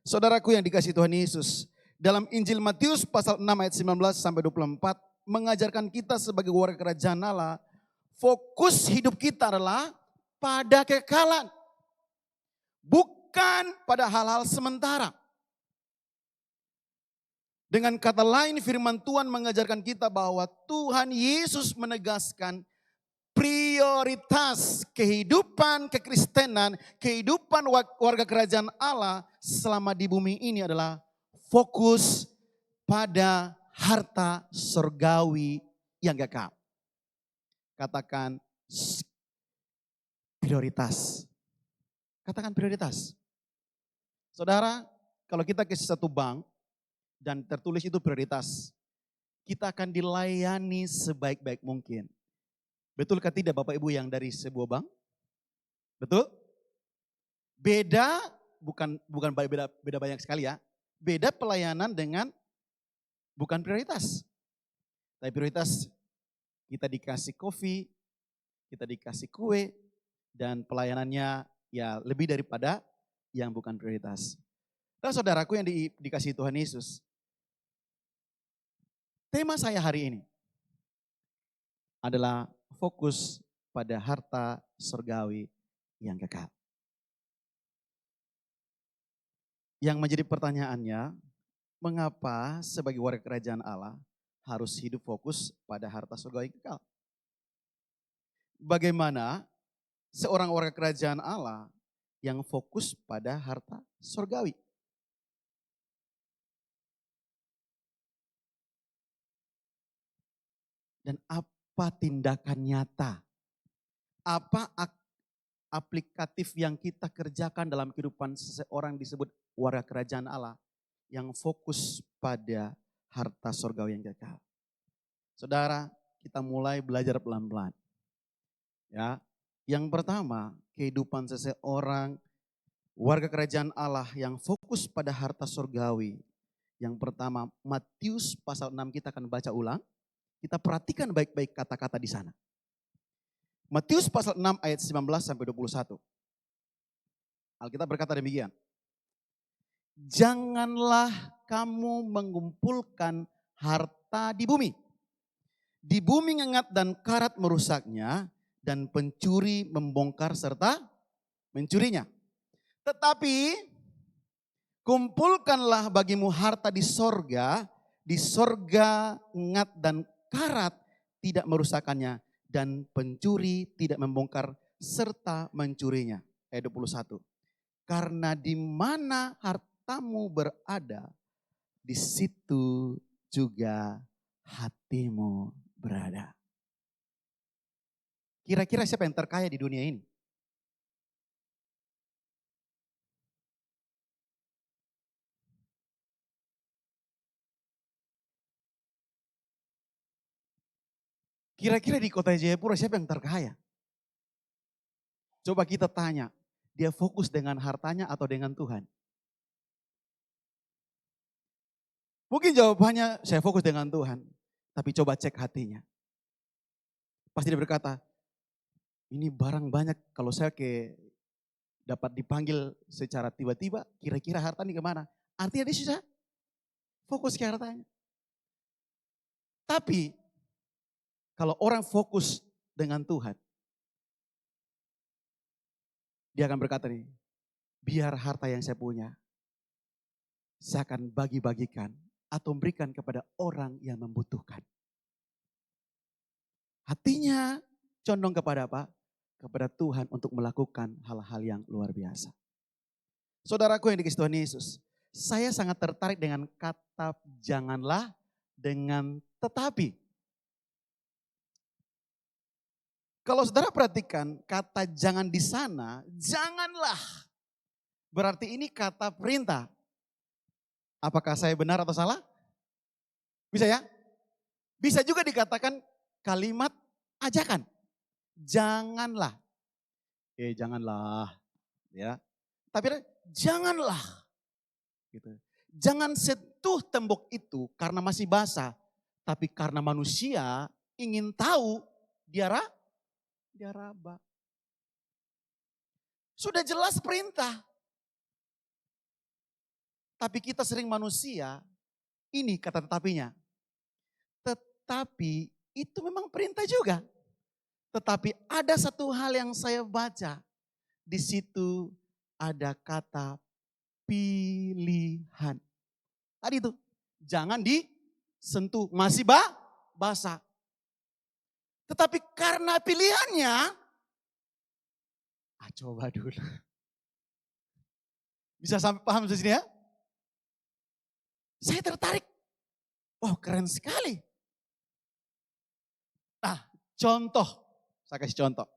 S4: Saudaraku yang dikasihi Tuhan Yesus, dalam Injil Matius pasal 6 ayat 19 sampai 24 mengajarkan kita sebagai warga kerajaan Allah, fokus hidup kita adalah pada kekekalan, bukan pada hal-hal sementara. Dengan kata lain firman Tuhan mengajarkan kita bahwa Tuhan Yesus menegaskan prioritas kehidupan kekristenan, kehidupan warga kerajaan Allah selama di bumi ini adalah fokus pada harta surgawi yang kekal. Katakan prioritas. Katakan prioritas. Saudara, kalau kita ke satu bank dan tertulis itu prioritas. kita akan dilayani sebaik-baik mungkin. Betulkah tidak Bapak Ibu yang dari sebuah bank? Betul? Beda, bukan beda banyak sekali ya. Beda pelayanan dengan bukan prioritas. Tapi prioritas kita dikasih kopi, kita dikasih kue, dan pelayanannya ya lebih daripada yang bukan prioritas. Dan saudaraku yang dikasih Tuhan Yesus, tema saya hari ini adalah fokus pada harta surgawi yang kekal. Yang menjadi pertanyaannya, mengapa sebagai warga kerajaan Allah harus hidup fokus pada harta surgawi yang kekal? Bagaimana seorang warga kerajaan Allah yang fokus pada harta surgawi? Dan apa tindakan nyata? Apa aplikatif yang kita kerjakan dalam kehidupan seseorang disebut warga kerajaan Allah yang fokus pada harta surgawi yang kekal? Saudara, kita mulai belajar pelan-pelan. Ya, yang pertama, kehidupan seseorang warga kerajaan Allah yang fokus pada harta surgawi. Yang pertama, Matius pasal 6 kita akan baca ulang. Kita perhatikan baik-baik kata-kata di sana. Matius pasal 6 ayat 19 sampai 21. Alkitab berkata demikian. Janganlah kamu mengumpulkan harta di bumi. Di bumi ngengat dan karat merusaknya, dan pencuri membongkar serta mencurinya. Tetapi kumpulkanlah bagimu harta di sorga ngengat dan karat tidak merusakkannya, dan pencuri tidak membongkar serta mencurinya. Ayat 21. Karena di mana hartamu berada, di situ juga hatimu berada. Kira-kira siapa yang terkaya di dunia ini? Kira-kira di kota Jayapura siapa yang terkaya? Coba kita tanya, dia fokus dengan hartanya atau dengan Tuhan? Mungkin jawabannya saya fokus dengan Tuhan, tapi coba cek hatinya. Pasti dia berkata, ini barang banyak, kalau saya dapat dipanggil secara tiba-tiba, kira-kira harta ini kemana? Artinya dia susah fokus ke hartanya. Tapi kalau orang fokus dengan Tuhan, dia akan berkata nih, biar harta yang saya punya, saya akan bagi-bagikan atau memberikan kepada orang yang membutuhkan. Hatinya condong kepada apa? Kepada Tuhan untuk melakukan hal-hal yang luar biasa. Saudaraku yang dikasihi Tuhan Yesus, saya sangat tertarik dengan kata janganlah dengan tetapi. Kalau saudara perhatikan kata jangan di sana, janganlah. Berarti ini kata perintah. Apakah saya benar atau salah? Bisa ya? Bisa juga dikatakan kalimat ajakan. Janganlah. Janganlah. Ya. Tapi janganlah. Gitu. Jangan sentuh tembok itu karena masih basah. Tapi karena manusia ingin tahu dia raba. Sudah jelas perintah. Tapi kita sering manusia, ini kata tetapinya. Tetapi itu memang perintah juga. Tetapi ada satu hal yang saya baca. Di situ ada kata pilihan. Tadi itu, jangan disentuh, masih basah. Tetapi karena pilihannya, coba dulu. Bisa sampai paham di sini ya? Saya tertarik. Oh keren sekali. Nah contoh, saya kasih contoh.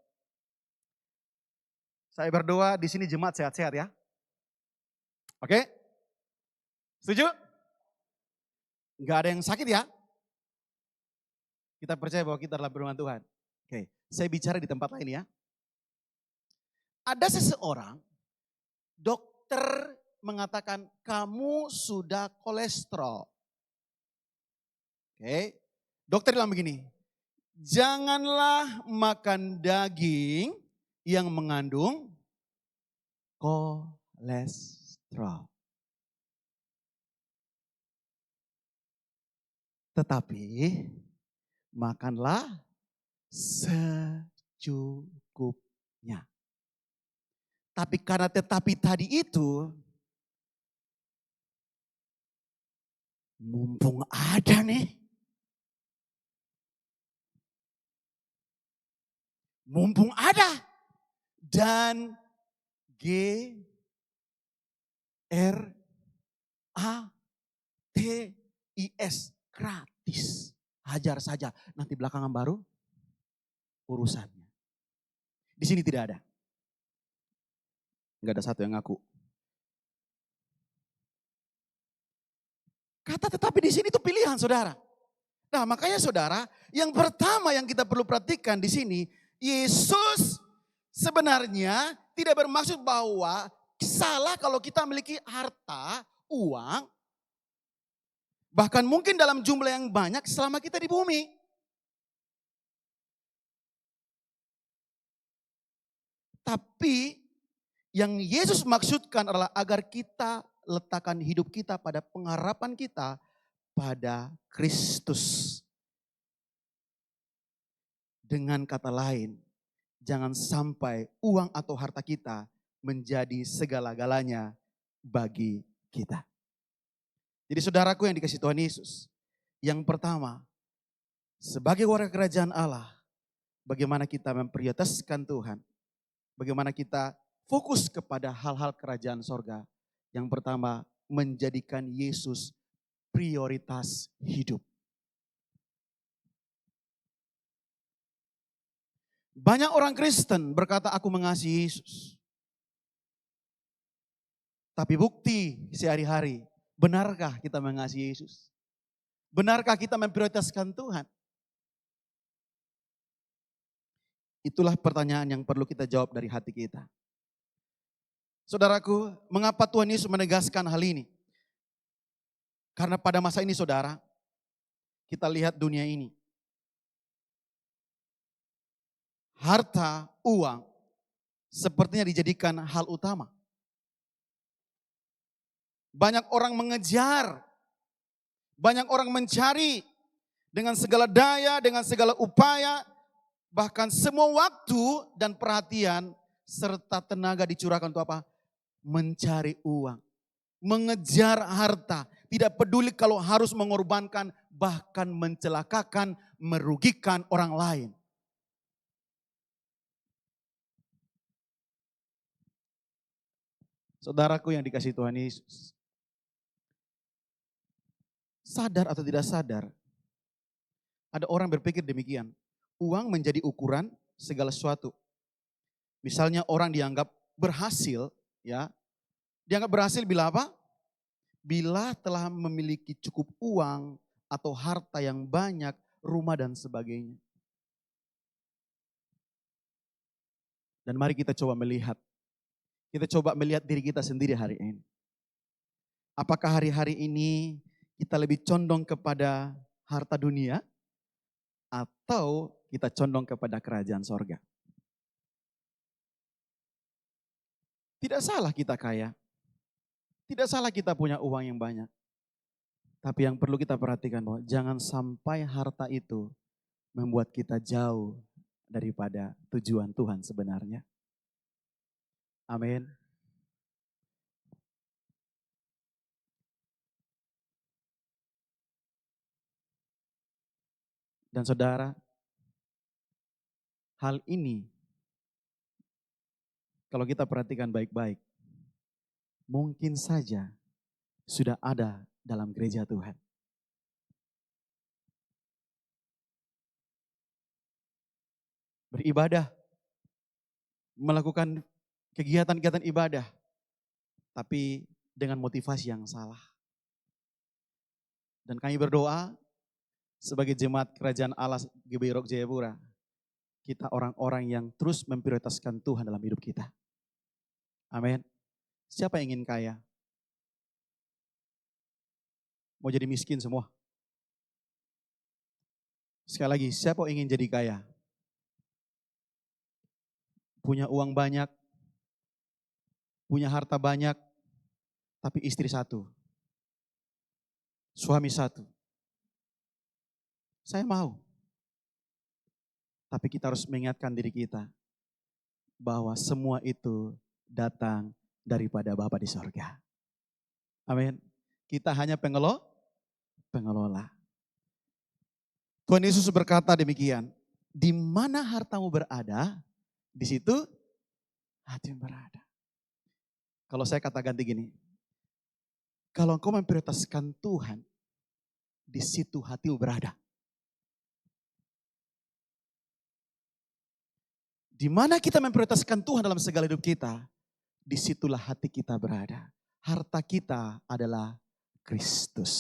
S4: Saya berdoa di sini jemaat sehat-sehat ya. Oke? Setuju? Enggak ada yang sakit ya? Kita percaya bahwa kita adalah firman Tuhan. Oke, saya bicara di tempat lain ya. Ada seseorang, dokter mengatakan kamu sudah kolesterol. Oke, dokter bilang begini, janganlah makan daging yang mengandung kolesterol. Tetapi makanlah secukupnya. Tapi karena tetapi tadi itu, mumpung ada nih. Mumpung ada. Dan gratis, gratis. Hajar saja, nanti belakangan baru urusannya. Di sini tidak ada. Enggak ada satu yang ngaku. Kata tetapi di sini itu pilihan saudara. Nah makanya saudara, yang pertama yang kita perlu perhatikan di sini, Yesus sebenarnya tidak bermaksud bahwa salah kalau kita memiliki harta, uang, bahkan mungkin dalam jumlah yang banyak selama kita di bumi. Tapi yang Yesus maksudkan adalah agar kita letakkan hidup kita pada pengharapan kita pada Kristus. Dengan kata lain, jangan sampai uang atau harta kita menjadi segala-galanya bagi kita. Jadi saudaraku yang dikasih Tuhan Yesus, yang pertama, sebagai warga kerajaan Allah, bagaimana kita memprioritaskan Tuhan, bagaimana kita fokus kepada hal-hal kerajaan sorga. Yang pertama, menjadikan Yesus prioritas hidup. Banyak orang Kristen berkata aku mengasihi Yesus. Tapi bukti sehari-hari, benarkah kita mengasihi Yesus? Benarkah kita memprioritaskan Tuhan? Itulah pertanyaan yang perlu kita jawab dari hati kita. Saudaraku, mengapa Tuhan Yesus menegaskan hal ini? Karena pada masa ini saudara, kita lihat dunia ini. Harta, uang, sepertinya dijadikan hal utama. Banyak orang mengejar, banyak orang mencari dengan segala daya, dengan segala upaya, bahkan semua waktu dan perhatian serta tenaga dicurahkan untuk apa? Mencari uang, mengejar harta, tidak peduli kalau harus mengorbankan, bahkan mencelakakan, merugikan orang lain. Saudaraku yang dikasihi Tuhan Yesus, sadar atau tidak sadar, ada orang berpikir demikian, uang menjadi ukuran segala sesuatu. Misalnya orang dianggap berhasil, ya, dianggap berhasil bila apa? Bila telah memiliki cukup uang atau harta yang banyak, rumah dan sebagainya. Dan mari kita coba melihat. Kita coba melihat diri kita sendiri hari ini. Apakah hari-hari ini kita lebih condong kepada harta dunia atau kita condong kepada kerajaan sorga? Tidak salah kita kaya. Tidak salah kita punya uang yang banyak. Tapi yang perlu kita perhatikan bahwa jangan sampai harta itu membuat kita jauh daripada tujuan Tuhan sebenarnya. Amin. Dan saudara, hal ini kalau kita perhatikan baik-baik, mungkin saja sudah ada dalam gereja Tuhan. Beribadah, melakukan kegiatan-kegiatan ibadah, tapi dengan motivasi yang salah. Dan kami berdoa, sebagai jemaat kerajaan Allah GBI Rock Jayapura, kita orang-orang yang terus memprioritaskan Tuhan dalam hidup kita. Amin. Siapa yang ingin kaya? Mau jadi miskin semua? Sekali lagi, siapa yang ingin jadi kaya? Punya uang banyak, punya harta banyak, tapi istri satu, suami satu. Saya mau. Tapi kita harus mengingatkan diri kita bahwa semua itu datang daripada Bapa di sorga. Amin. Kita hanya pengelola. Tuhan Yesus berkata demikian, di mana hartamu berada, di situ hatimu berada. Kalau saya kata ganti gini, kalau engkau memprioritaskan Tuhan, di situ hatimu berada. Di mana kita memprioritaskan Tuhan dalam segala hidup kita, disitulah hati kita berada. Harta kita adalah Kristus.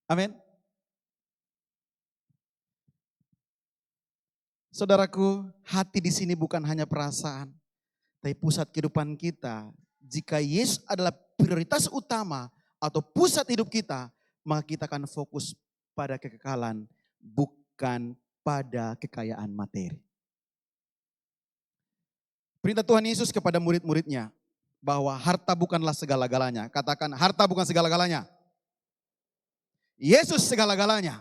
S4: Amin. Saudaraku, hati di sini bukan hanya perasaan, tapi pusat kehidupan kita. Jika Yesus adalah prioritas utama atau pusat hidup kita, maka kita akan fokus pada kekekalan, bukan pada kekayaan materi. Perintah Tuhan Yesus kepada murid-muridnya, bahwa harta bukanlah segala-galanya. Katakan, harta bukan segala-galanya. Yesus segala-galanya.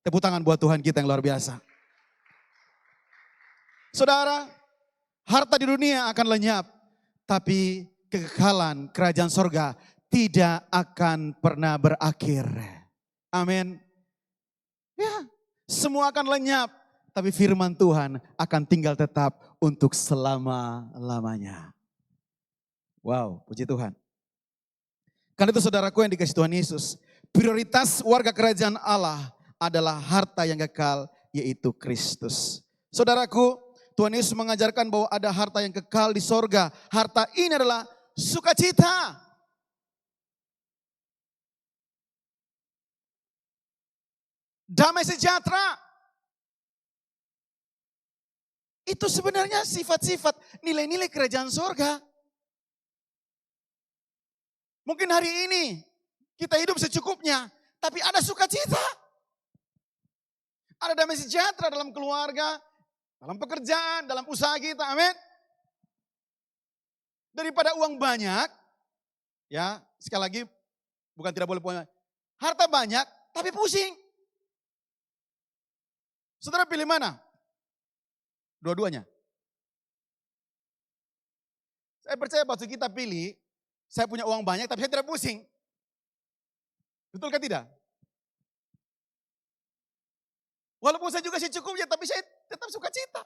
S4: Tepuk tangan buat Tuhan kita yang luar biasa. Saudara, harta di dunia akan lenyap, tapi kekekalan kerajaan sorga tidak akan pernah berakhir. Amin. Ya, semua akan lenyap, tapi firman Tuhan akan tinggal tetap untuk selama-lamanya. Wow, puji Tuhan. Karena itu saudaraku yang dikasih Tuhan Yesus, prioritas warga kerajaan Allah adalah harta yang kekal, yaitu Kristus. Saudaraku, Tuhan Yesus mengajarkan bahwa ada harta yang kekal di sorga. Harta ini adalah sukacita. Damai sejahtera. Itu sebenarnya sifat-sifat nilai-nilai kerajaan sorga. Mungkin hari ini kita hidup secukupnya, tapi ada sukacita. Ada damai sejahtera dalam keluarga, dalam pekerjaan, dalam usaha kita, amin. Daripada uang banyak, ya sekali lagi bukan tidak boleh punya harta banyak, tapi pusing. Saudara pilih mana? Dua-duanya. Saya percaya waktu kita pilih, saya punya uang banyak tapi saya tidak pusing. Betul kan tidak? Walaupun saya juga secukupnya, tapi saya tetap suka cita.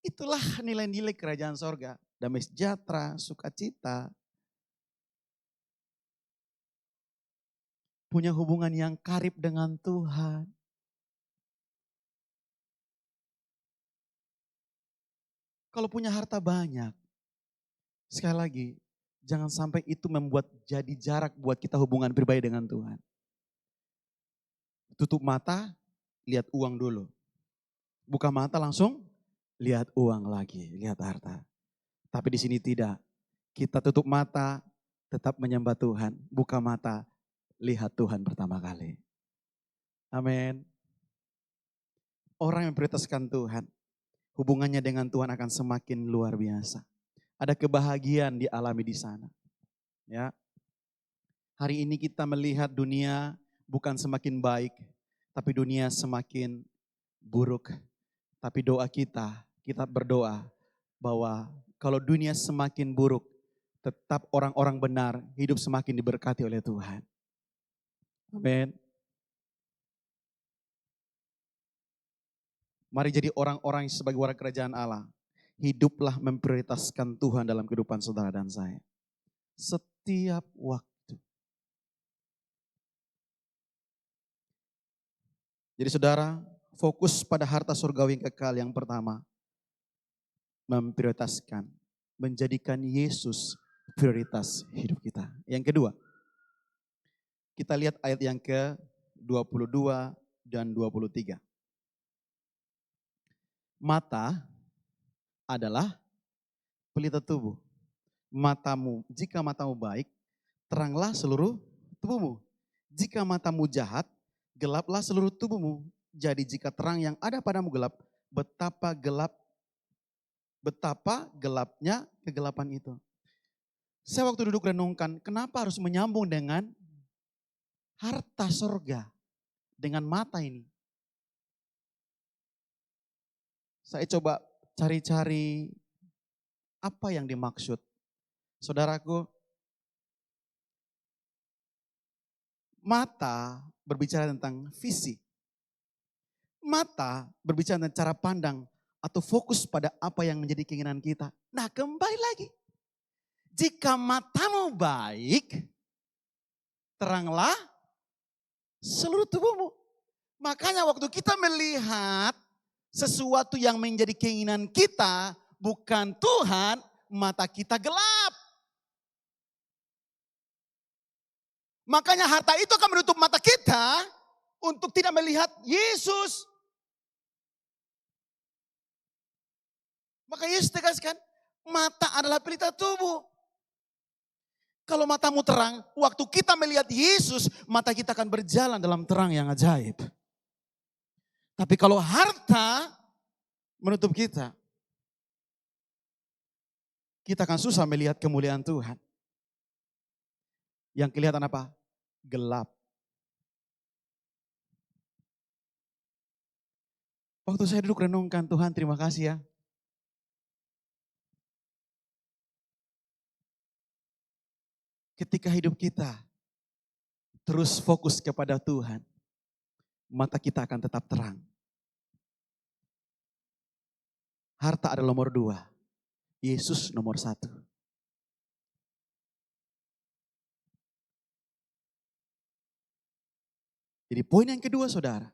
S4: Itulah nilai-nilai kerajaan sorga. Damai sejahtera, sukacita. Punya hubungan yang karib dengan Tuhan. Kalau punya harta banyak, sekali lagi, jangan sampai itu membuat jadi jarak buat kita hubungan pribadi dengan Tuhan. Tutup mata, lihat uang dulu. Buka mata langsung, lihat uang lagi, lihat harta. Tapi di sini tidak. Kita tutup mata, tetap menyembah Tuhan. Buka mata, lihat Tuhan pertama kali. Amin. Orang yang memprioritaskan Tuhan, hubungannya dengan Tuhan akan semakin luar biasa. Ada kebahagiaan dialami di sana. Ya. Hari ini kita melihat dunia bukan semakin baik, tapi dunia semakin buruk. Tapi doa kita berdoa bahwa kalau dunia semakin buruk, tetap orang-orang benar hidup semakin diberkati oleh Tuhan. Amin. Mari jadi orang-orang sebagai warga kerajaan Allah. Hiduplah memprioritaskan Tuhan dalam kehidupan saudara dan saya. Setiap waktu. Jadi saudara, fokus pada harta surgawi yang kekal yang pertama. Memprioritaskan, menjadikan Yesus prioritas hidup kita. Yang kedua, kita lihat ayat yang ke-22 dan 23. Mata adalah pelita tubuh. Jika matamu baik, teranglah seluruh tubuhmu. Jika matamu jahat, gelaplah seluruh tubuhmu. Jadi jika terang yang ada padamu gelap, betapa gelapnya kegelapan itu. Saya waktu duduk renungkan, kenapa harus menyambung dengan harta sorga, dengan mata ini. Saya coba cari-cari apa yang dimaksud. Saudaraku, mata berbicara tentang visi. Mata berbicara tentang cara pandang atau fokus pada apa yang menjadi keinginan kita. Nah, kembali lagi. Jika matamu baik, teranglah seluruh tubuhmu. Makanya waktu kita melihat sesuatu yang menjadi keinginan kita, bukan Tuhan, mata kita gelap. Makanya harta itu akan menutup mata kita untuk tidak melihat Yesus. Maka Yesus tegaskan, mata adalah pelita tubuh. Kalau matamu terang, waktu kita melihat Yesus, mata kita akan berjalan dalam terang yang ajaib. Tapi kalau harta menutup kita akan susah melihat kemuliaan Tuhan. Yang kelihatan apa? Gelap. Waktu saya duduk renungkan, Tuhan terima kasih ya. Ketika hidup kita terus fokus kepada Tuhan, mata kita akan tetap terang. Harta adalah nomor 2, Yesus nomor 1. Jadi poin yang kedua saudara,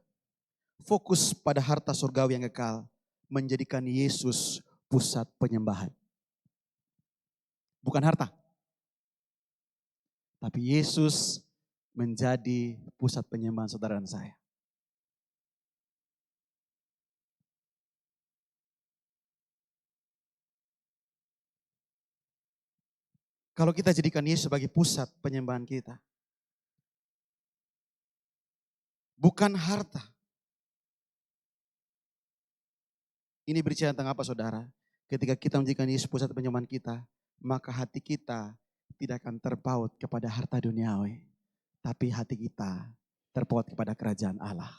S4: fokus pada harta surgawi yang kekal, menjadikan Yesus pusat penyembahan. Bukan harta. Tapi Yesus menjadi pusat penyembahan saudara dan saya. Kalau kita jadikan Yesus sebagai pusat penyembahan kita. Bukan harta. Ini berbicara tentang apa saudara? Ketika kita menjadikan Yesus pusat penyembahan kita, maka hati kita tidak akan terpaut kepada harta duniawi. Tapi hati kita terpaut kepada kerajaan Allah.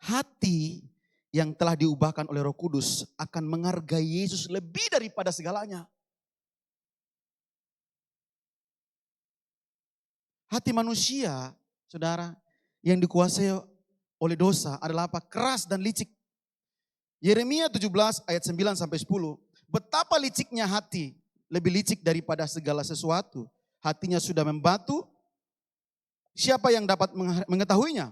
S4: Hati yang telah diubahkan oleh Roh Kudus akan menghargai Yesus lebih daripada segalanya. Hati manusia, saudara, yang dikuasai oleh dosa adalah apa? Keras dan licik. Yeremia 17 ayat 9 sampai 10. Betapa liciknya hati, lebih licik daripada segala sesuatu. Hatinya sudah membatu, siapa yang dapat mengetahuinya?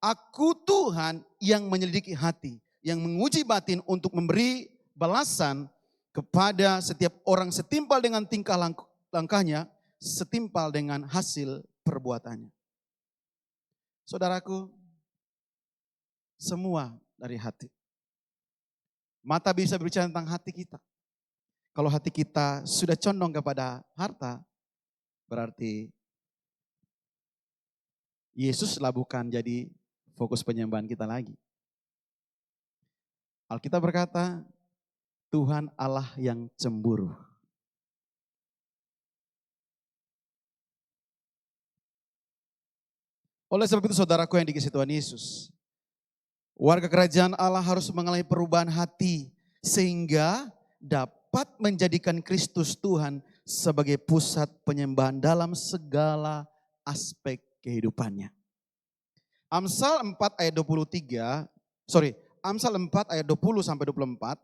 S4: Aku Tuhan yang menyelidiki hati, yang menguji batin untuk memberi balasan kepada setiap orang setimpal dengan tingkah langkahnya, setimpal dengan hasil perbuatannya. Saudaraku, semua dari hati. Mata bisa berbicara tentang hati kita. Kalau hati kita sudah condong kepada harta, berarti Yesuslah bukan jadi fokus penyembahan kita lagi. Alkitab berkata, Tuhan Allah yang cemburu. Oleh sebab itu saudaraku yang dikasihi Tuhan Yesus, warga kerajaan Allah harus mengalami perubahan hati sehingga dapat menjadikan Kristus Tuhan sebagai pusat penyembahan dalam segala aspek kehidupannya. Amsal 4 ayat 20 sampai 24.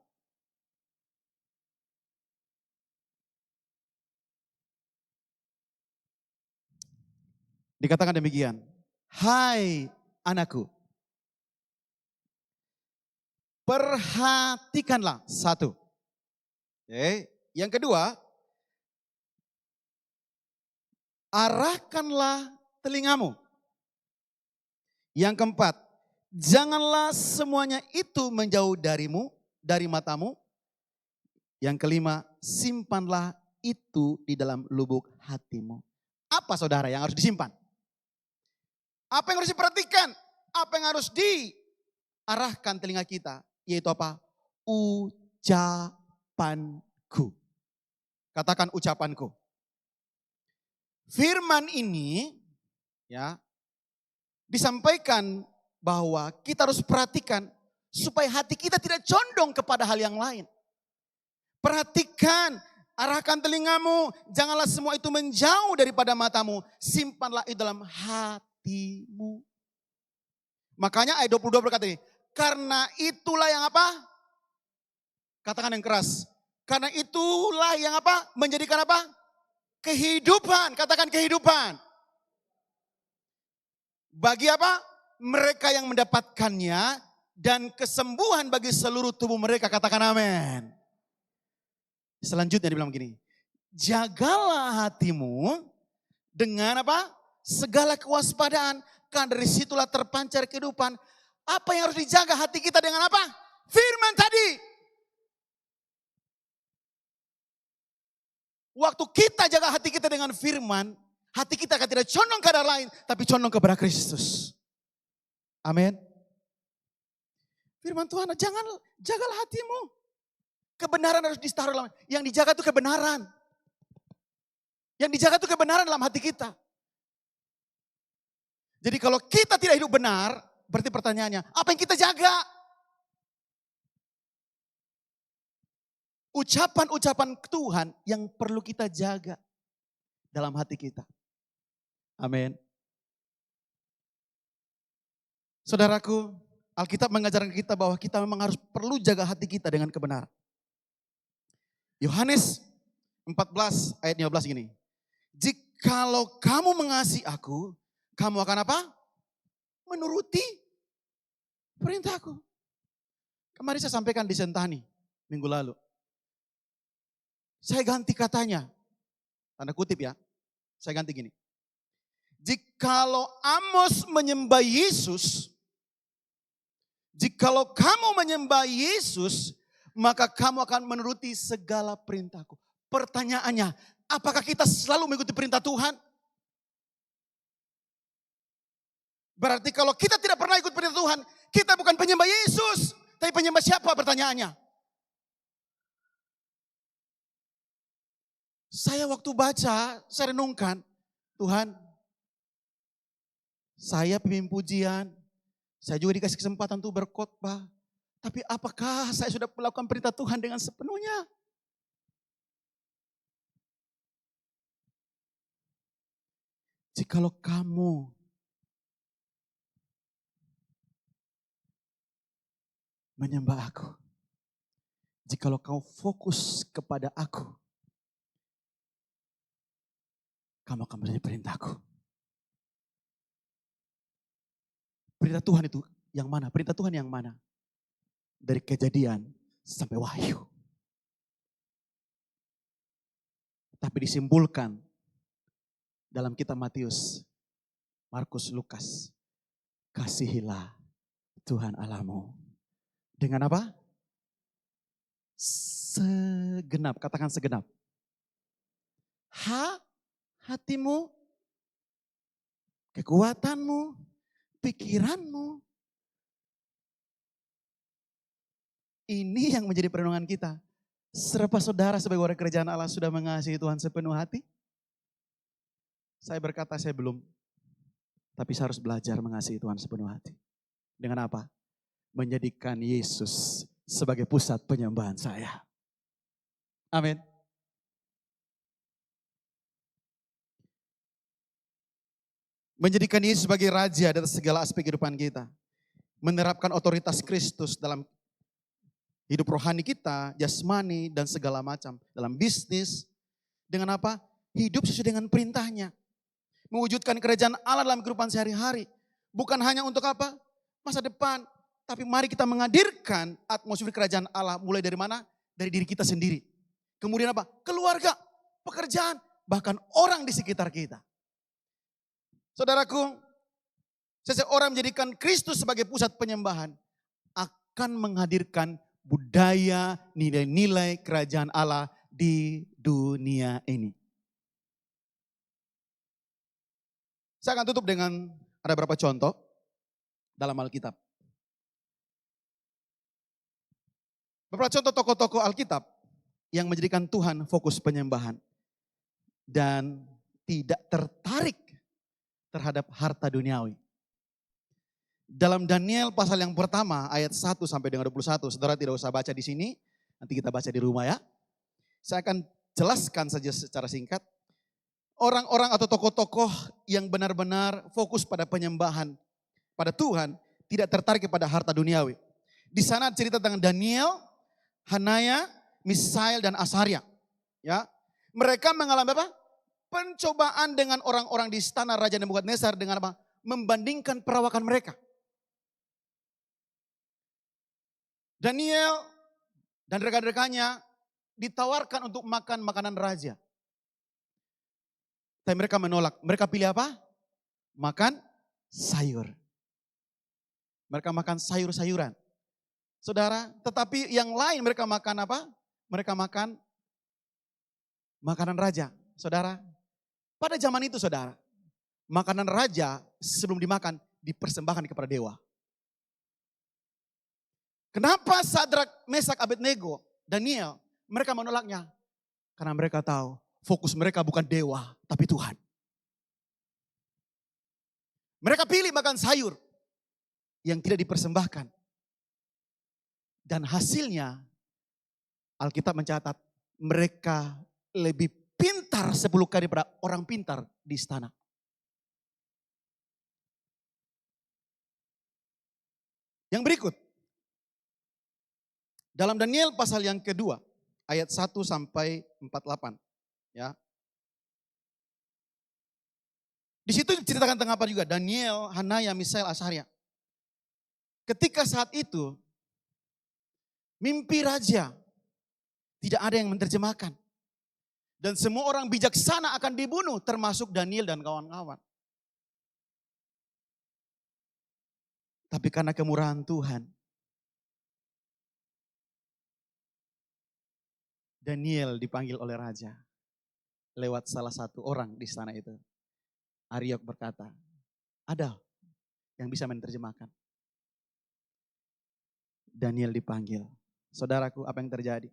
S4: Dikatakan demikian, hai anakku, perhatikanlah satu. Yang kedua, arahkanlah telingamu. Yang keempat, janganlah semuanya itu menjauh darimu, dari matamu. Yang kelima, simpanlah itu di dalam lubuk hatimu. Apa saudara yang harus disimpan? Apa yang harus diperhatikan? Apa yang harus diarahkan telinga kita? Yaitu apa? Ucapanku. Katakan ucapanku. Firman ini ya disampaikan bahwa kita harus perhatikan supaya hati kita tidak condong kepada hal yang lain. Perhatikan, arahkan telingamu, janganlah semua itu menjauh daripada matamu, simpanlah itu dalam hatimu. Makanya ayat 22 berkata ini, karena itulah yang apa? Katakan yang keras. Karena itulah yang apa? Menjadikan apa? Kehidupan, katakan kehidupan. Bagi apa? Mereka yang mendapatkannya dan kesembuhan bagi seluruh tubuh mereka, katakan amin. Selanjutnya dibilang begini, jagalah hatimu dengan apa? Segala kewaspadaan, karena dari situlah terpancar kehidupan. Apa yang harus dijaga hati kita dengan apa? Firman tadi. Waktu kita jaga hati kita dengan firman, hati kita akan tidak condong ke arah lain, tapi condong kepada Kristus. Amin. Firman Tuhan, jagalah hatimu. Kebenaran harus ditaruh dalam, yang dijaga itu kebenaran. Yang dijaga itu kebenaran dalam hati kita. Jadi kalau kita tidak hidup benar, berarti pertanyaannya, apa yang kita jaga? Ucapan-ucapan Tuhan yang perlu kita jaga dalam hati kita. Amin. Saudaraku, Alkitab mengajarkan kita bahwa kita memang harus perlu jaga hati kita dengan kebenaran. Yohanes 14 ayat 15 gini. Jikalau kamu mengasihi aku, kamu akan apa? Menuruti perintahku. Kemarin saya sampaikan di Sentani minggu lalu. Saya ganti katanya, tanda kutip ya, saya ganti gini. Jikalau Amos menyembah Yesus, jikalau kamu menyembah Yesus, maka kamu akan menuruti segala perintahku. Pertanyaannya, apakah kita selalu mengikuti perintah Tuhan? Berarti kalau kita tidak pernah ikut perintah Tuhan, kita bukan penyembah Yesus, tapi penyembah siapa pertanyaannya? Saya waktu baca, saya renungkan, Tuhan, saya pimpin pujian, saya juga dikasih kesempatan untuk berkhotbah, tapi apakah saya sudah melakukan perintah Tuhan dengan sepenuhnya? Jikalau kamu menyembah aku, jikalau kau fokus kepada aku, kamu akan menjadi perintahku. Perintah Tuhan itu yang mana? Perintah Tuhan yang mana? Dari Kejadian sampai Wahyu. Tapi disimpulkan dalam kitab Matius, Markus, Lukas. Kasihilah Tuhan Allahmu. Dengan apa? Segenap, katakan segenap. Hatimu, kekuatanmu, pikiranmu. Ini yang menjadi perenungan kita. Serapa saudara sebagai warga kerajaan Allah sudah mengasihi Tuhan sepenuh hati? Saya berkata saya belum. Tapi saya harus belajar mengasihi Tuhan sepenuh hati. Dengan apa? Menjadikan Yesus sebagai pusat penyembahan saya. Amin. Menjadikan Yesus sebagai raja dari segala aspek kehidupan kita. Menerapkan otoritas Kristus dalam hidup rohani kita, jasmani dan segala macam. Dalam bisnis, dengan apa? Hidup sesuai dengan perintahnya. Mewujudkan kerajaan Allah dalam kehidupan sehari-hari. Bukan hanya untuk apa? Masa depan. Tapi mari kita menghadirkan atmosfer kerajaan Allah mulai dari mana? Dari diri kita sendiri. kemudian apa? Keluarga, pekerjaan, bahkan orang di sekitar kita. Saudaraku, seseorang menjadikan Kristus sebagai pusat penyembahan akan menghadirkan budaya, nilai-nilai kerajaan Allah di dunia ini. Saya akan tutup dengan ada beberapa contoh dalam Alkitab. Beberapa contoh tokoh-tokoh Alkitab yang menjadikan Tuhan fokus penyembahan dan tidak tertarik terhadap harta duniawi. Dalam Daniel pasal yang pertama ayat 1 sampai dengan 21, saudara tidak usah baca di sini, nanti kita baca di rumah ya. Saya akan jelaskan saja secara singkat. Orang-orang atau tokoh-tokoh yang benar-benar fokus pada penyembahan pada Tuhan, tidak tertarik kepada harta duniawi. Di sana cerita tentang Daniel, Hanaya, Misael dan Asaria. Ya, mereka mengalami apa? Pencobaan dengan orang-orang di istana Raja Nebukadnezar dengan apa? Membandingkan perawakan mereka. Daniel dan rekan-rekannya ditawarkan untuk makan makanan raja. Tapi mereka menolak. Mereka pilih apa? Makan sayur. Mereka makan sayur-sayuran. Saudara, tetapi yang lain mereka makan apa? Mereka makan makanan raja. Saudara, pada zaman itu saudara, makanan raja sebelum dimakan dipersembahkan kepada dewa. Kenapa Sadrak, Mesak, Abednego, Daniel, mereka menolaknya? Karena mereka tahu fokus mereka bukan dewa, tapi Tuhan. Mereka pilih makan sayur yang tidak dipersembahkan. Dan hasilnya Alkitab mencatat mereka lebih pintar 10 kali daripada orang pintar di istana. Yang berikut. Dalam Daniel pasal yang kedua, ayat 1 sampai 48. Ya. Di situ diceritakan tentang apa juga? Daniel, Hanaya, Misael, Asaria. Ketika saat itu, mimpi raja tidak ada yang menerjemahkan. Dan semua orang bijaksana akan dibunuh, termasuk Daniel dan kawan-kawan. Tapi karena kemurahan Tuhan, Daniel dipanggil oleh raja lewat salah satu orang di istana itu. Ariok berkata, ada yang bisa menerjemahkan. Daniel dipanggil. Saudaraku, apa yang terjadi?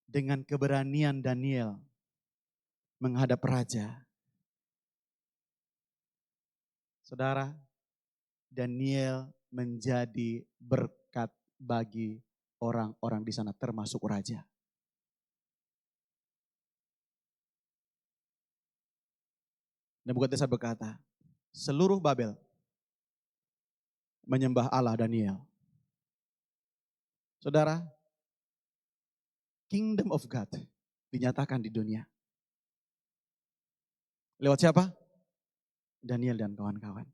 S4: Dengan keberanian Daniel menghadap raja. Saudara, Daniel menjadi berkat bagi orang-orang di sana termasuk raja. Nebukadnezar berkata, seluruh Babel menyembah Allah Daniel. Saudara, Kingdom of God dinyatakan di dunia. Lewat siapa? Daniel dan kawan-kawan.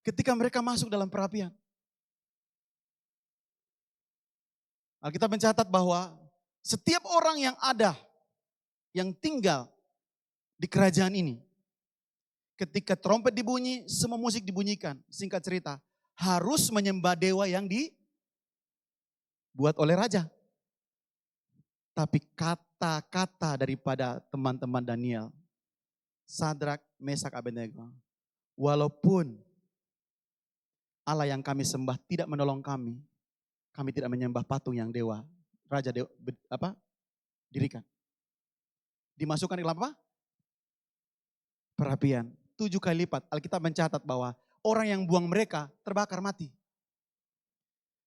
S4: Ketika mereka masuk dalam perapian, Alkitab mencatat bahwa setiap orang yang ada, yang tinggal di kerajaan ini, ketika trompet dibunyi, semua musik dibunyikan. Singkat cerita, harus menyembah dewa yang dibuat oleh raja. Tapi kata-kata daripada teman-teman Daniel, Sadrak, Mesak, Abednego, walaupun Allah yang kami sembah tidak menolong kami tidak menyembah patung yang raja dirikan. Dimasukkan dalam apa? Perapian. 7 kali lipat. Alkitab mencatat bahwa orang yang buang mereka terbakar mati.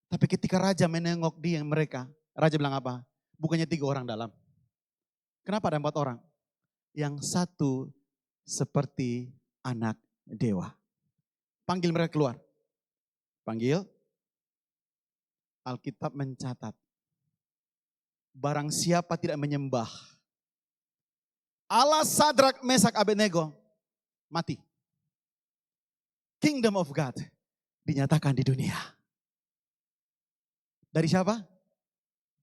S4: Tapi ketika raja menengok mereka, raja bilang apa? Bukannya 3 orang dalam. Kenapa ada 4 orang? Yang satu seperti anak dewa. Panggil mereka keluar. Panggil. Alkitab mencatat. Barang siapa tidak menyembah Allah Sadrak, Mesak, Abednego, mati. Kingdom of God dinyatakan di dunia. Dari siapa?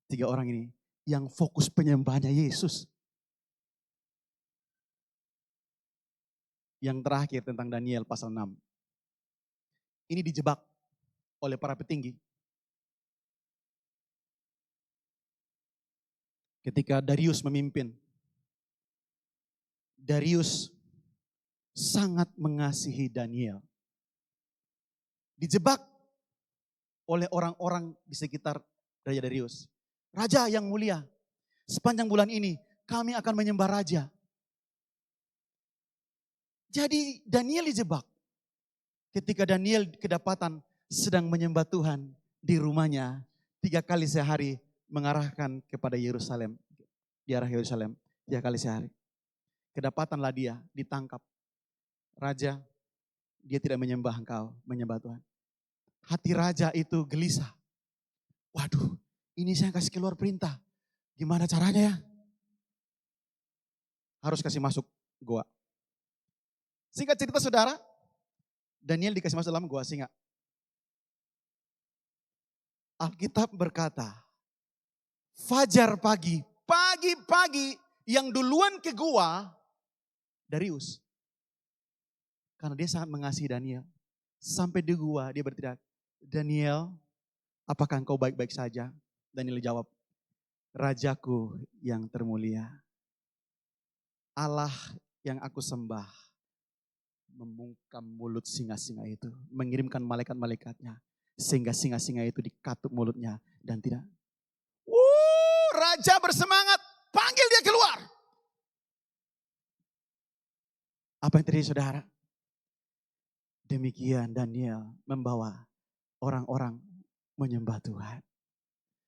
S4: 3 orang ini yang fokus penyembahannya Yesus. Yang terakhir tentang Daniel pasal 6. Ini dijebak oleh para petinggi. Ketika Darius memimpin. Darius sangat mengasihi Daniel. Dijebak oleh orang-orang di sekitar Raja Darius. Raja yang mulia, sepanjang bulan ini kami akan menyembah raja. Jadi Daniel dijebak. Ketika Daniel kedapatan sedang menyembah Tuhan di rumahnya 3 kali sehari mengarahkan kepada Yerusalem. Di arah Yerusalem 3 kali sehari. Kedapatanlah dia ditangkap. Raja, dia tidak menyembah engkau, menyembah Tuhan. Hati raja itu gelisah. Waduh, ini saya kasih keluar perintah. Gimana caranya ya? Harus kasih masuk goa. Singkat cerita saudara, Daniel dikasih masuk dalam goa singa. Alkitab berkata, fajar pagi-pagi yang duluan ke goa, Darius. Karena dia sangat mengasihi Daniel. Sampai di goa dia berteriak, Daniel, apakah engkau baik-baik saja? Daniel jawab, Rajaku yang termulia, Allah yang aku sembah, membungkam mulut singa-singa itu, mengirimkan malaikat-malaikatnya, sehingga singa-singa itu dikatup mulutnya dan tidak. Raja bersemangat, panggil dia keluar. Apa yang terjadi saudara? Demikian Daniel membawa orang-orang menyembah Tuhan.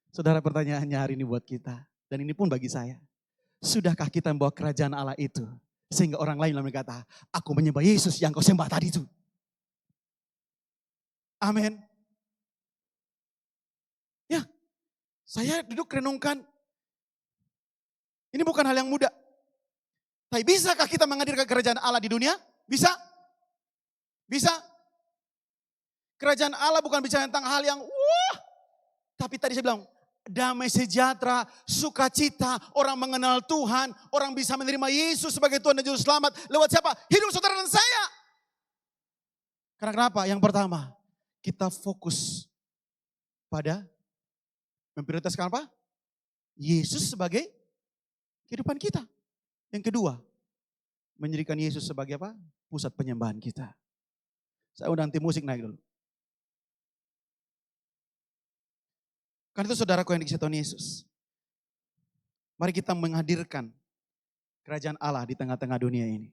S4: Saudara, pertanyaannya hari ini buat kita, dan ini pun bagi saya. Sudahkah kita membawa kerajaan Allah itu sehingga orang lain berkata, aku menyembah Yesus yang kau sembah tadi itu. Amin. Ya, saya duduk renungkan. Ini bukan hal yang mudah. Tapi bisakah kita menghadirkan kerajaan Allah di dunia? Bisa? Bisa? Kerajaan Allah bukan bicara tentang hal yang wah. Tapi tadi saya bilang, damai sejahtera, sukacita, orang mengenal Tuhan, orang bisa menerima Yesus sebagai Tuhan dan Juru Selamat. Lewat siapa? Hidup saudara dan saya. Karena kenapa? Yang pertama, kita fokus pada memprioritaskan apa? Yesus sebagai kehidupan kita. Yang kedua, menjadikan Yesus sebagai apa? Pusat penyembahan kita. Saya undang tim musik naik dulu. Karena itu saudaraku yang dikasihi Tuhan Yesus. Mari kita menghadirkan kerajaan Allah di tengah-tengah dunia ini.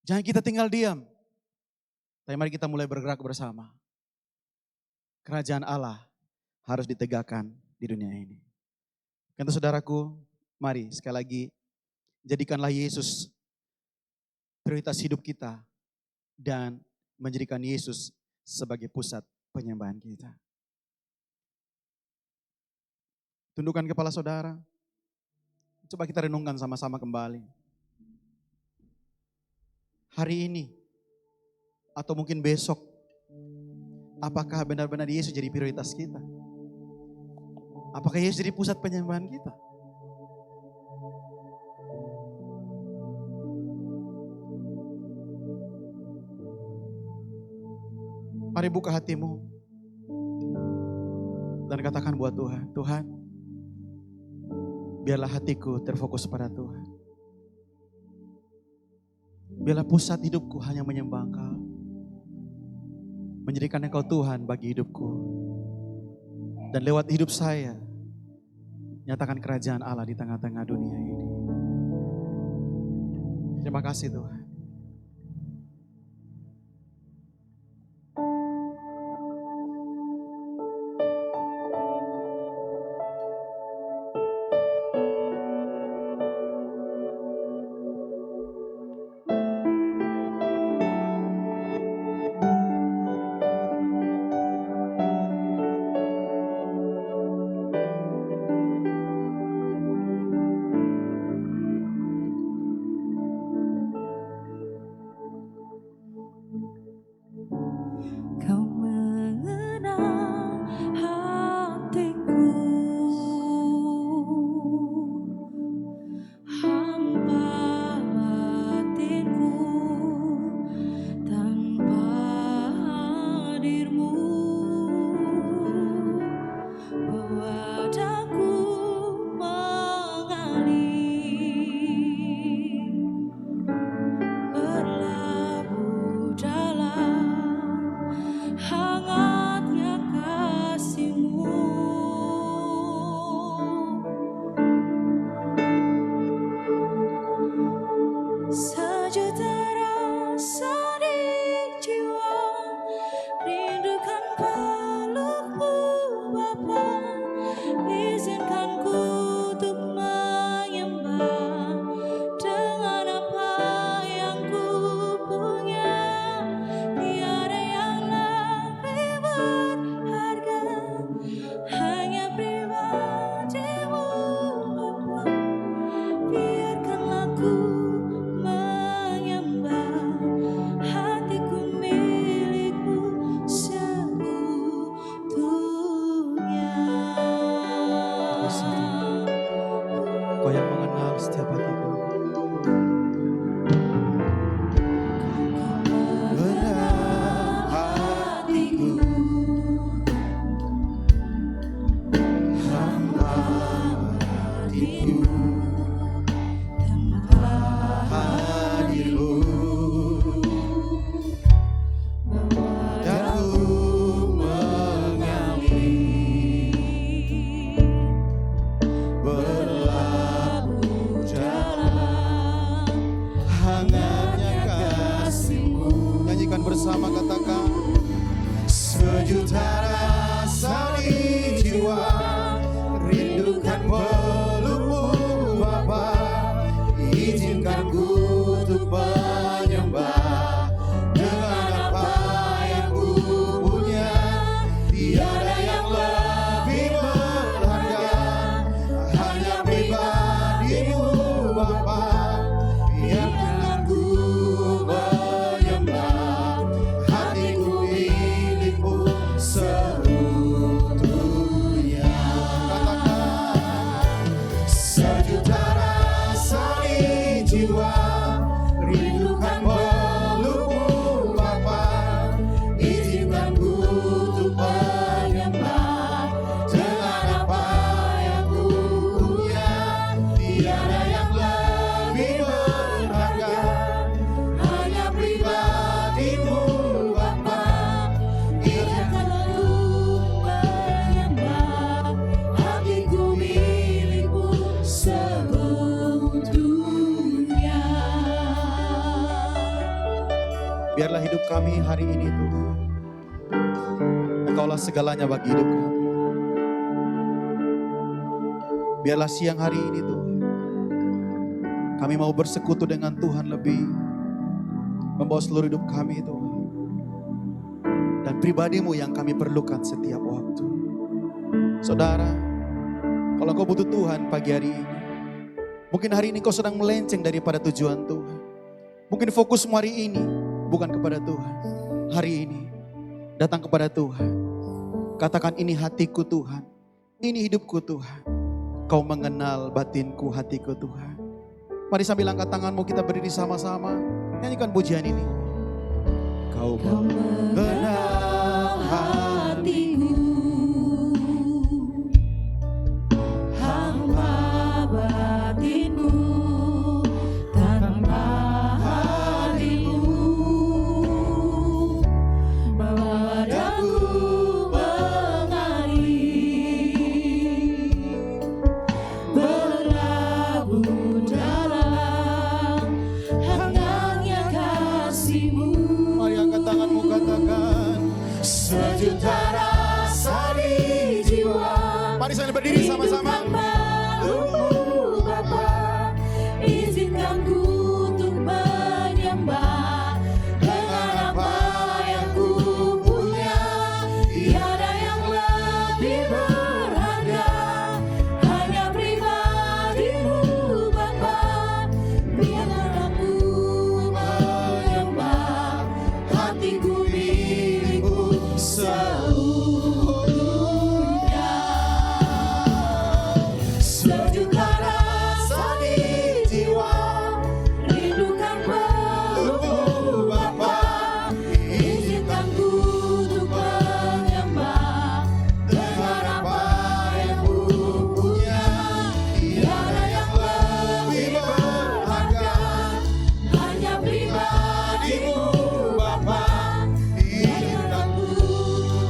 S4: Jangan kita tinggal diam. Tapi mari kita mulai bergerak bersama. Kerajaan Allah harus ditegakkan di dunia ini. Karena itu saudaraku, mari sekali lagi jadikanlah Yesus prioritas hidup kita dan menjadikan Yesus sebagai pusat penyembahan kita. Tundukkan kepala saudara. Coba kita renungkan sama-sama kembali. Hari ini atau mungkin besok, apakah benar-benar Yesus jadi prioritas kita? Apakah Yesus jadi pusat penyembahan kita? Mari buka hatimu dan katakan buat Tuhan, Tuhan, biarlah hatiku terfokus pada Tuhan. Biarlah pusat hidupku hanya menyembah Engkau. Menjadikan Engkau Tuhan bagi hidupku. Dan lewat hidup saya, nyatakan kerajaan Allah di tengah-tengah dunia ini. Terima kasih Tuhan. bersama-sama katakan. Sejuta rasa di jiwa, rindukan pelukmu Bapa. Izinkan ku untuk menyembah dengan apa yang ku punya. Tiada yang lebih berharga, hanya pribadimu Bapa. Biarkan ku menyembah, hatiku milikmu seutuhnya. Katakan, sejuta rasa di jiwa, rindukan pelukmu Bapa. Izinkan ku untuk menyembah dengan apa yang ku punya. Tiada yang lebih berharga, hanya pribadimu Bapa. Biarkan ku menyembah, hatiku milikmu seutuhnya. Biarlah hidup kami hari ini Tuhan, Engkaulah segalanya bagi hidup kami. Biarlah siang hari ini Tuhan, kami mau bersekutu dengan Tuhan lebih, membawa seluruh hidup kami Tuhan, dan pribadimu yang kami perlukan setiap waktu. Saudara, kalau kau butuh Tuhan pagi hari ini, mungkin hari ini kau sedang melenceng daripada tujuan Tuhan. Mungkin fokusmu hari ini bukan kepada Tuhan. Hari ini datang kepada Tuhan. Katakan, ini hatiku Tuhan, ini hidupku Tuhan. Kau mengenal batinku, hatiku Tuhan. Mari sambil angkat tanganmu kita berdiri sama-sama, nyanyikan pujian ini. Kau mengenal hatiku, hamba batinku, tanpa hatimu padaku mengalir, berlabuh dalam hangatnya kasih-Mu. Mari angkat tanganmu, katakan, sejuta rasa di jiwa. Mari sambil berdiri sama-sama. Izinkan ku untuk menyembah dengan apa yang ku punya. Tiada yang lebih berharga, hanya pribadimu Bapa. Biarlah aku menyembah, hatiku milikmu seutuhnya. Sejuta rasa di jiwa, rindukan pelukmu Bapa. Izinkan ku untuk menyembah dengan apa yang ku punya. Tiada yang lebih berharga, hanya pribadimu Bapa. Izinkan ku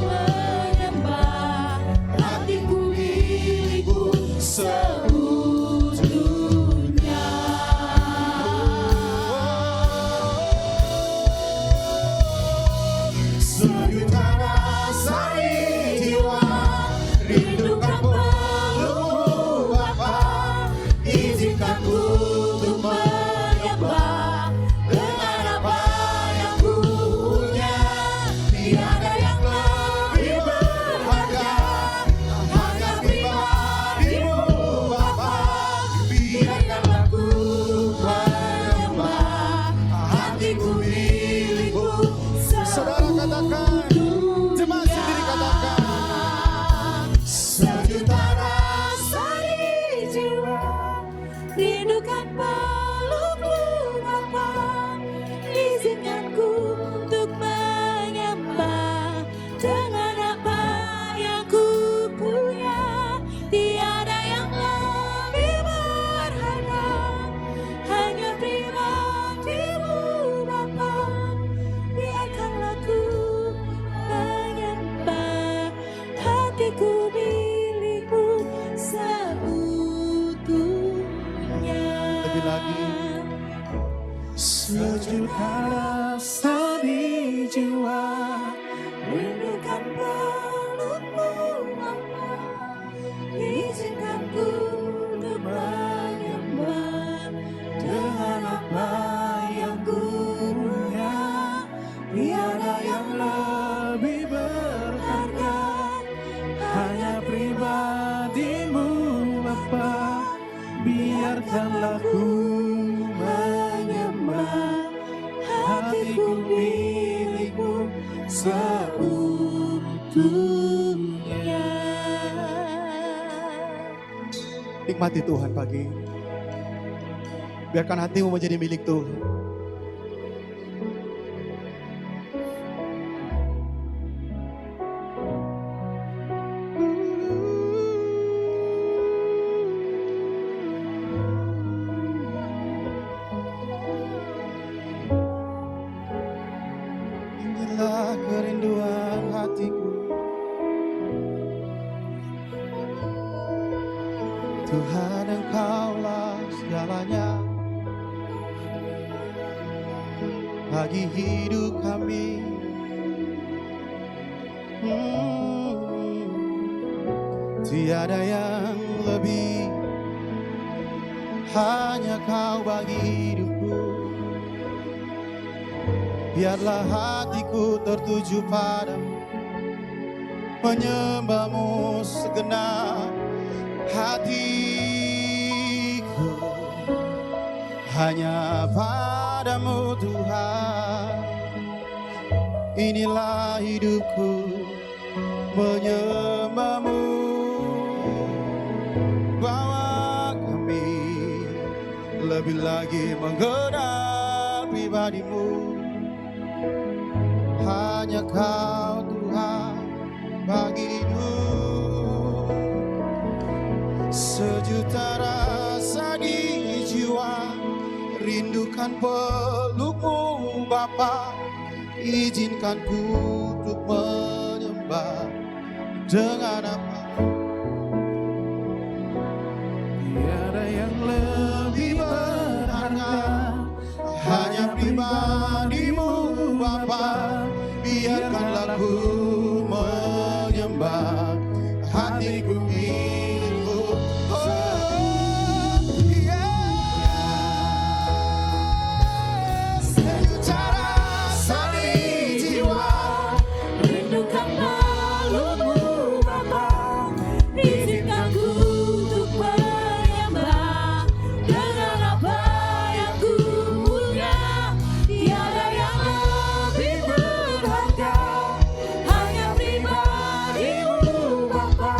S4: menyembah, hatiku milikmu seutuhnya. Sejuta rasa di jiwa, rindukan pelukmu Bapa. Izinkan ku untuk menyembah dengan apa yang ku punya. Tiada yang lebih berharga, hanya pribadimu Bapa. Biarkan aku menyembah, hatiku milikmu seutuhnya. Saudara katakan, jemaat sendiri katakan, sejuta rasa di jiwa, rindukan pelukmu Bapa. Izinkan ku untuk menyembah dengan apa yang ku punya. Tiada yang lebih berharga, hanya pribadimu Bapa. Biarkanlah ku
S3: seutuhnya.
S4: Nikmati Tuhan pagi ini. Biarkan hatimu menjadi milik Tuhan. Inilah kerinduan hatiku. Tuhan, Engkaulah segalanya bagi hidup kami. Tiada yang lebih, hanya Kau bagi hidupku. Biarlah hatiku tertuju padamu, menyembahmu segenap hatiku. Hanya padamu Tuhan, inilah hidupku, menyembahmu. Bawa kami lebih lagi mengenal pribadimu. Hanya Kau Tuhan bagi hidup. Sejuta rasa di jiwa, rindukan pelukmu Bapa. Izinkan ku untuk menyembah dengan apa. Tiada yang lebih berharga, hanya pribadimu Bapa. Biarkanlah ku menyembah, hatiku milikmu. Sejuta rasa di jiwa,
S3: Rindukan pelukmu Bapa, izinkan ku untuk menyembah dengan apa yang ku punya. Tiada yang lebih berharga, hanya pribadimu Bapa.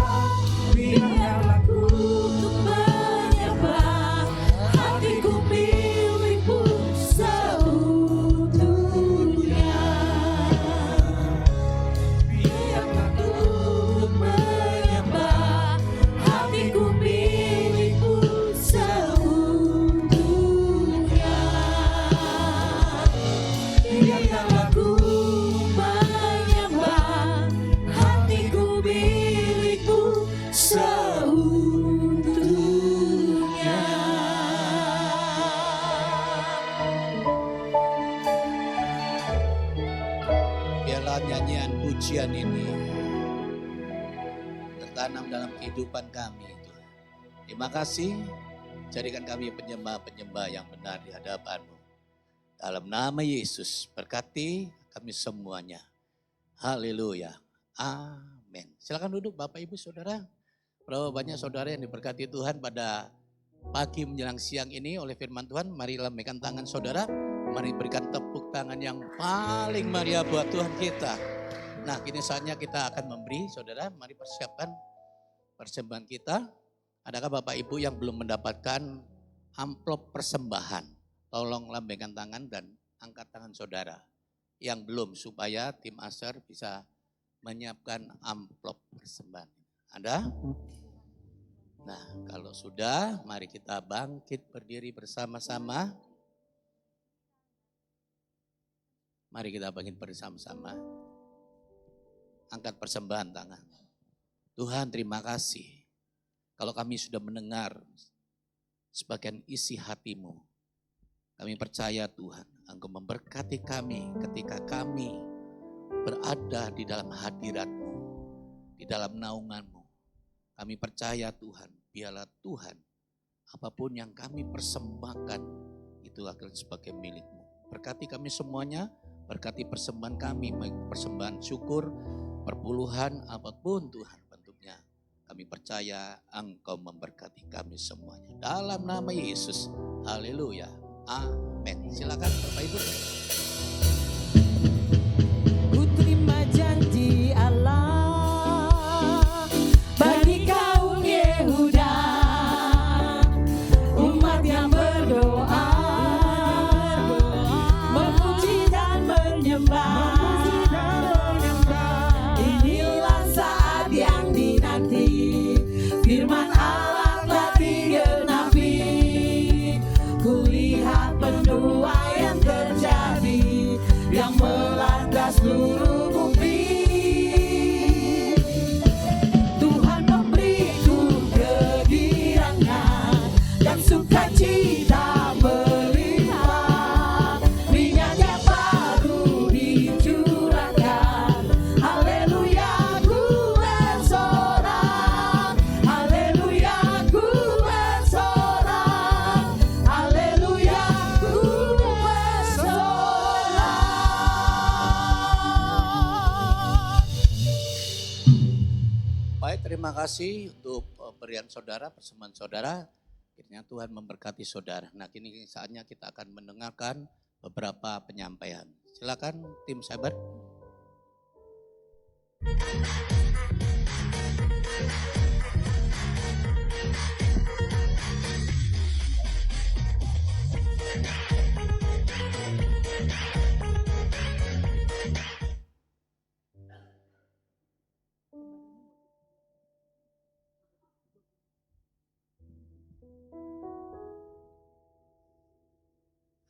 S3: Biarlah ku untuk menyembah, hatiku milikmu seutuhnya. Biarlah ku untuk menyembah, hatiku milikmu seutuhnya. Biarlah ku menyembah, hatiku milikmu seutuhnya.
S5: Biarlah nyanyian pujian ini tertanam dalam kehidupan kami, Tuhan. Terima kasih, jadikan kami penyembah-penyembah yang benar di hadapan-Mu. Dalam nama Yesus, berkati kami semuanya. Haleluya. Amin. Silakan duduk Bapak Ibu Saudara. Berapa banyak saudara yang diberkati Tuhan pada pagi menjelang siang ini oleh firman Tuhan. Mari lambaikan tangan saudara. Mari berikan tepuk tangan yang paling meriah buat Tuhan kita. Nah, kini saatnya kita akan memberi, saudara. Mari persiapkan persembahan kita. Adakah Bapak Ibu yang belum mendapatkan amplop persembahan? Tolong lambaikan tangan dan angkat tangan saudara. Yang belum, supaya tim Aser bisa menyiapkan amplop persembahan. Ada? Nah, kalau sudah, mari kita bangkit berdiri bersama-sama. Mari kita bangkit bersama-sama. Angkat persembahan tangan. Tuhan, terima kasih. Kalau kami sudah mendengar sebagian isi hati-Mu, kami percaya Tuhan, Engkau memberkati kami ketika kami berada di dalam hadirat-Mu, di dalam naungan-Mu. Kami percaya Tuhan, biarlah Tuhan, apapun yang kami persembahkan, itu akan sebagai milik-Mu. Berkati kami semuanya, berkati persembahan kami, persembahan syukur, perpuluhan, apapun Tuhan bentuknya. Kami percaya Engkau memberkati kami semuanya. Dalam nama Yesus, haleluya, amin. Silakan Bapak Ibu.
S2: Ku terima
S5: terima kasih untuk pemberian saudara, persembahan saudara. Kiranya Tuhan memberkati saudara. Nah, kini saatnya kita akan mendengarkan beberapa penyampaian. Silakan tim Sabar.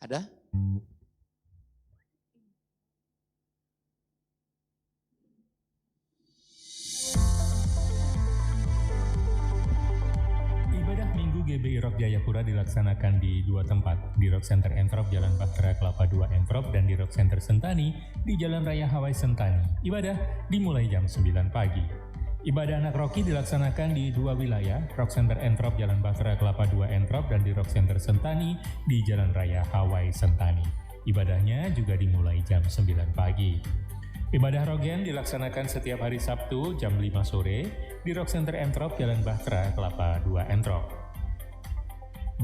S5: Ada?
S6: Ibadah Minggu GBI Rock Jayapura dilaksanakan di dua tempat, di Rock Center Entrop Jalan Bahtera Kelapa 2 Entrop dan di Rock Center Sentani di Jalan Raya Hawaii Sentani. Ibadah dimulai jam 9 pagi. Ibadah anak Rocky dilaksanakan di dua wilayah, Rock Center Entrop Jalan Bahtera Kelapa 2 Entrop dan di Rock Center Sentani di Jalan Raya Hawaii Sentani. Ibadahnya juga dimulai jam 9 pagi. Ibadah Rogen dilaksanakan setiap hari Sabtu jam 5 sore di Rock Center Entrop Jalan Bahtera Kelapa 2 Entrop.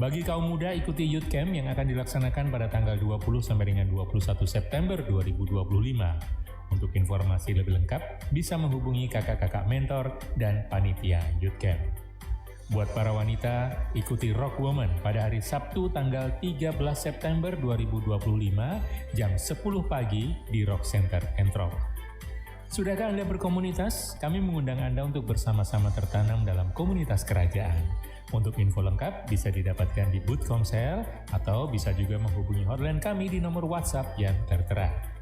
S6: Bagi kaum muda, ikuti Youth Camp yang akan dilaksanakan pada tanggal 20 sampai dengan 21 September 2025. Untuk informasi lebih lengkap, bisa menghubungi kakak-kakak mentor dan panitia Youth Camp. Buat para wanita, ikuti Rock Woman pada hari Sabtu tanggal 13 September 2025 jam 10 pagi di Rock Center Entrop. Sudahkah Anda berkomunitas? Kami mengundang Anda untuk bersama-sama tertanam dalam komunitas kerajaan. Untuk info lengkap bisa didapatkan di booth Komsel atau bisa juga menghubungi hotline kami di nomor WhatsApp yang tertera.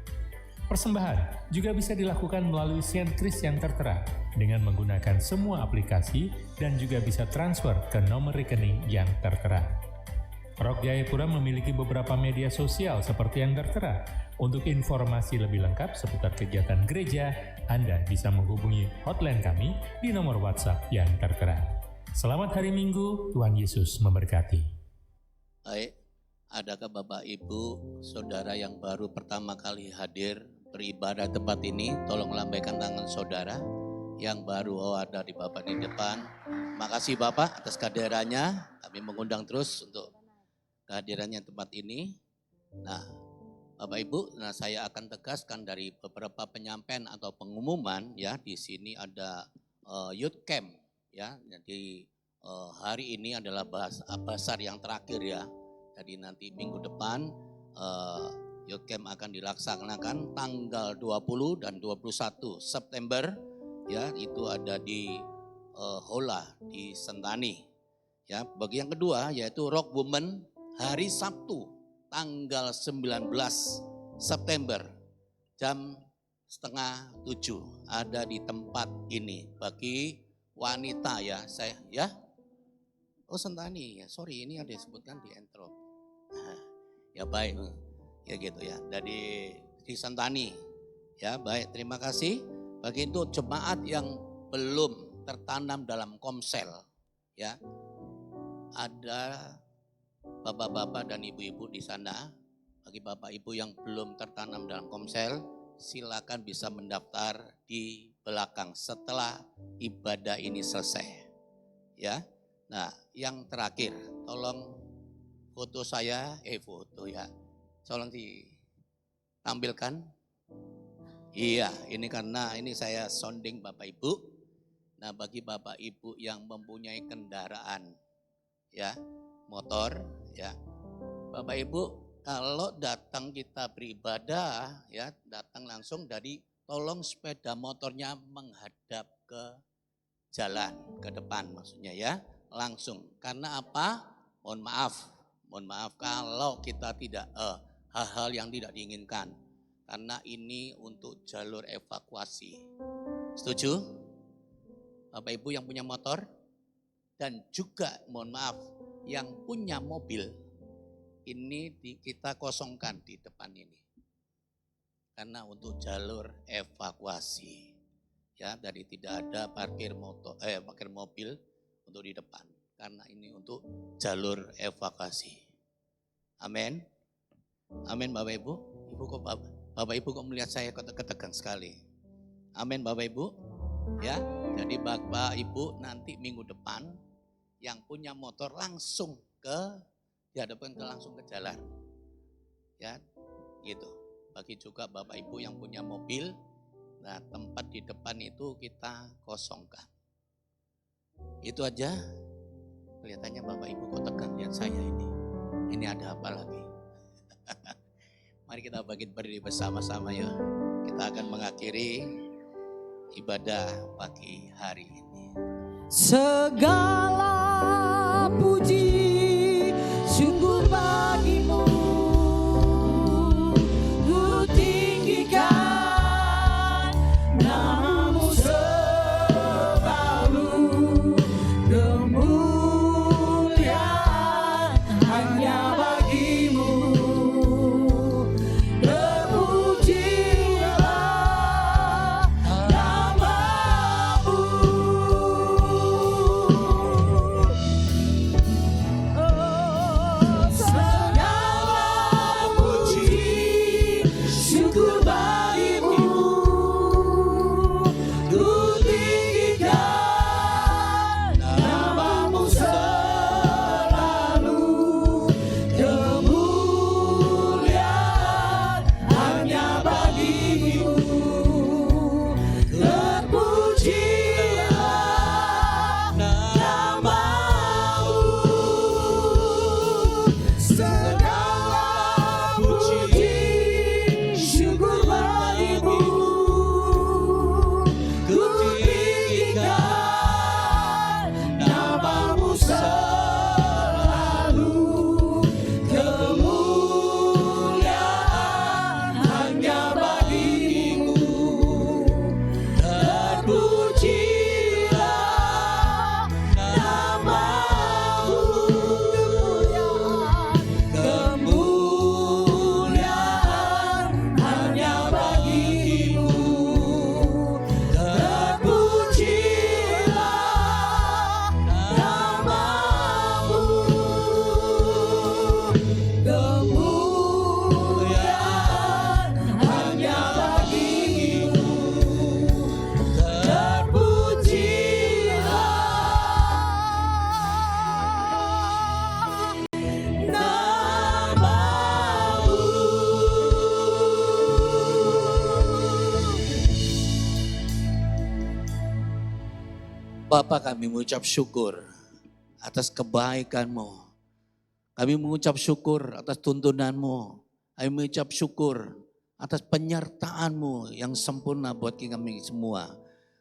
S6: Persembahan juga bisa dilakukan melalui Share Kris yang tertera dengan menggunakan semua aplikasi dan juga bisa transfer ke nomor rekening yang tertera. Rock Jayapura memiliki beberapa media sosial seperti yang tertera. Untuk informasi lebih lengkap seputar kegiatan gereja, Anda bisa menghubungi hotline kami di nomor WhatsApp yang tertera. Selamat hari Minggu, Tuhan Yesus memberkati.
S5: Baik, adakah Bapak Ibu, saudara yang baru pertama kali hadir beribadah tempat ini, tolong lambaikan tangan saudara yang baru ada di Bapak di depan. Makasih Bapak atas kehadirannya, kami mengundang terus untuk kehadirannya tempat ini. Nah, Bapak Ibu, saya akan tegaskan dari beberapa penyampaian atau pengumuman ya, di sini ada Youth Camp ya. Jadi hari ini adalah basar yang terakhir ya. Jadi nanti minggu depan Youth Camp akan dilaksanakan tanggal 20 dan 21 September ya, itu ada di Hola di Sentani. Ya, bagi yang kedua yaitu Rock Woman hari Sabtu tanggal 19 September jam setengah 7 ada di tempat ini bagi wanita ya, saya ya. Oh Sentani ya, sorry ini ada disebutkan di Entrop. Ya baik. Ya gitu ya, dari di Sentani. Ya baik, terima kasih. Bagi itu jemaat yang belum tertanam dalam Komsel. Ya, ada bapak-bapak dan ibu-ibu di sana. Bagi bapak ibu yang belum tertanam dalam Komsel, silakan bisa mendaftar di belakang setelah ibadah ini selesai. Ya, nah yang terakhir, tolong foto saya, foto ya. Tolong ditampilkan. Iya, ini karena ini saya sounding Bapak Ibu. Nah, bagi Bapak Ibu yang mempunyai kendaraan ya, motor ya. Bapak Ibu, kalau datang kita beribadah ya, datang langsung dari tolong sepeda motornya menghadap ke jalan, ke depan maksudnya ya. Langsung. Karena apa? Mohon maaf kalau kita tidak hal-hal yang tidak diinginkan. Karena ini untuk jalur evakuasi. Setuju? Bapak Ibu yang punya motor dan juga mohon maaf yang punya mobil. Ini kita kosongkan di depan ini. Karena untuk jalur evakuasi. Ya, dari tidak ada parkir mobil untuk di depan. Karena ini untuk jalur evakuasi. Amin. Amin Bapak Ibu. Bapak Ibu kok melihat saya ketegang sekali. Amin Bapak Ibu. Ya, Jadi Bapak Ibu nanti minggu depan yang punya motor langsung dihadapkan langsung ke jalan. Ya, gitu. Bagi juga Bapak Ibu yang punya mobil, nah tempat di depan itu kita kosongkan. Itu aja. Kelihatannya Bapak Ibu kok tegang lihat saya ini. Ini ada apa lagi? Mari kita berdiri bersama-sama ya. Kita akan mengakhiri ibadah pagi hari ini.
S3: Segala puji syukur bagimu, ku tinggikan namamu selalu, kemuliaan hanya bagimu. Terpujilah namamu. Segala puji syukur bagimu, ku tinggikan namamu selalu, kemuliaan hanya bagimu. Terpujilah namamu. Segala puji syukur bagimu, ku tinggikan namamu selalu, kemuliaan hanya bagimu. Terpujilah namamu. Kemuliaan hanya bagimu. Terpujilah namamu. Kemuliaan hanya bagimu. Terpujilah
S5: Bapa, kami mengucap syukur atas kebaikan-Mu. Kami mengucap syukur atas tuntunan-Mu. Kami mengucap syukur atas penyertaan-Mu yang sempurna buat kami semua.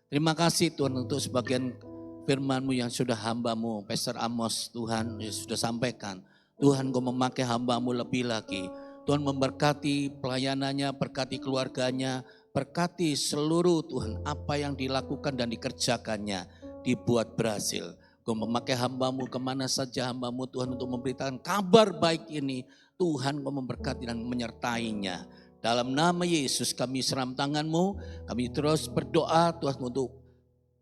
S5: Terima kasih Tuhan untuk sebagian firman-Mu yang sudah hamba-Mu, Pastor Amos, Tuhan yang sudah sampaikan. Tuhan, Kau memakai hamba-Mu lebih lagi. Tuhan memberkati pelayanannya, berkati keluarganya, berkati seluruh Tuhan apa yang dilakukan dan dikerjakannya dibuat berhasil. Kau memakai hamba-Mu kemana saja hamba-Mu Tuhan untuk memberitakan kabar baik ini. Tuhan, Kau memberkati dan menyertainya. Dalam nama Yesus kami seram tangan-Mu, kami terus berdoa Tuhan untuk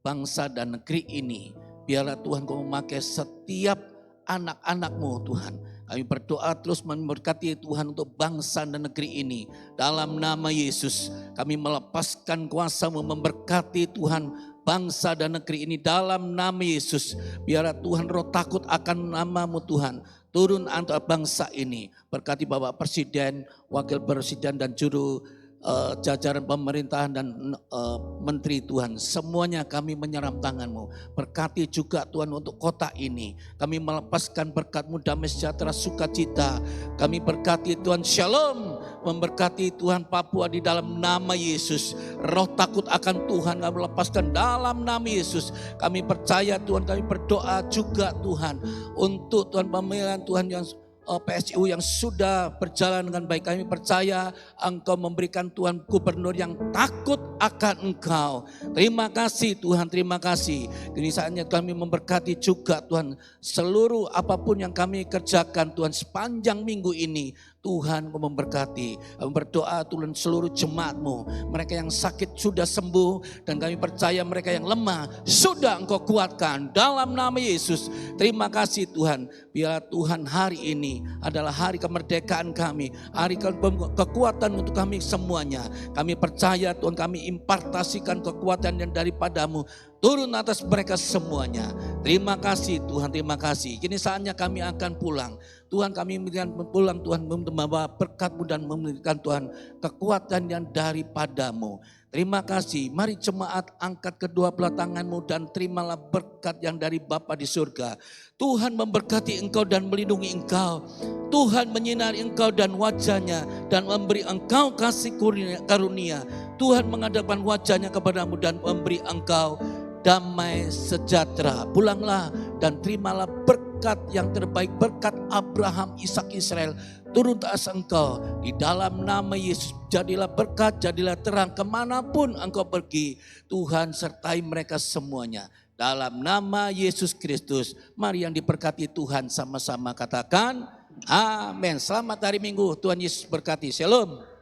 S5: bangsa dan negeri ini. Biarlah Tuhan Kau memakai setiap anak-anak-Mu Tuhan. Kami berdoa terus memberkati Tuhan untuk bangsa dan negeri ini. Dalam nama Yesus kami melepaskan kuasa-Mu memberkati Tuhan bangsa dan negeri ini. Dalam nama Yesus biarlah Tuhan roh takut akan nama-Mu Tuhan turun antara bangsa ini. Berkati Bapak Presiden, Wakil Presiden dan juru jajaran pemerintahan dan menteri Tuhan. Semuanya kami menyeram tangan-Mu. Berkati juga Tuhan untuk kota ini. Kami melepaskan berkat-Mu damai sejahtera sukacita. Kami berkati Tuhan shalom. Memberkati Tuhan Papua di dalam nama Yesus. Roh takut akan Tuhan kami lepaskan dalam nama Yesus. Kami percaya Tuhan, kami berdoa juga Tuhan. Untuk Tuhan pemilihan Tuhan yang PSU yang sudah berjalan dengan baik. Kami percaya Engkau memberikan Tuhan gubernur yang takut akan Engkau. Terima kasih Tuhan, terima kasih. Kini saatnya kami memberkati juga Tuhan seluruh apapun yang kami kerjakan Tuhan sepanjang minggu ini. Tuhan Kau memberkati. Kami berdoa Tuhan seluruh jemaat-Mu. Mereka yang sakit sudah sembuh. Dan kami percaya mereka yang lemah sudah Engkau kuatkan. Dalam nama Yesus. Terima kasih Tuhan. Biarlah Tuhan hari ini ini adalah hari kemerdekaan kami, hari kekuatan untuk kami semuanya. Kami percaya Tuhan, kami impartasikan kekuatan yang daripadamu turun atas mereka semuanya. Terima kasih Tuhan, terima kasih. Kini saatnya kami akan pulang. Tuhan, kami memberikan pulang Tuhan, membawa berkat-Mu dan memberikan Tuhan kekuatan yang daripadamu. Terima kasih. Mari jemaat angkat kedua belah tanganmu dan terimalah berkat yang dari Bapa di surga. Tuhan memberkati engkau dan melindungi engkau. Tuhan menyinari engkau dan wajahnya dan memberi engkau kasih karunia. Tuhan menghadapkan wajahnya kepadamu dan memberi engkau damai sejahtera. Pulanglah dan terimalah berkat yang terbaik, berkat Abraham, Ishak, Israel turun atas engkau. Di dalam nama Yesus jadilah berkat, jadilah terang kemanapun engkau pergi. Tuhan sertai mereka semuanya. Dalam nama Yesus Kristus, mari yang diberkati Tuhan sama-sama katakan amin. Selamat hari Minggu, Tuhan Yesus berkati. Shalom.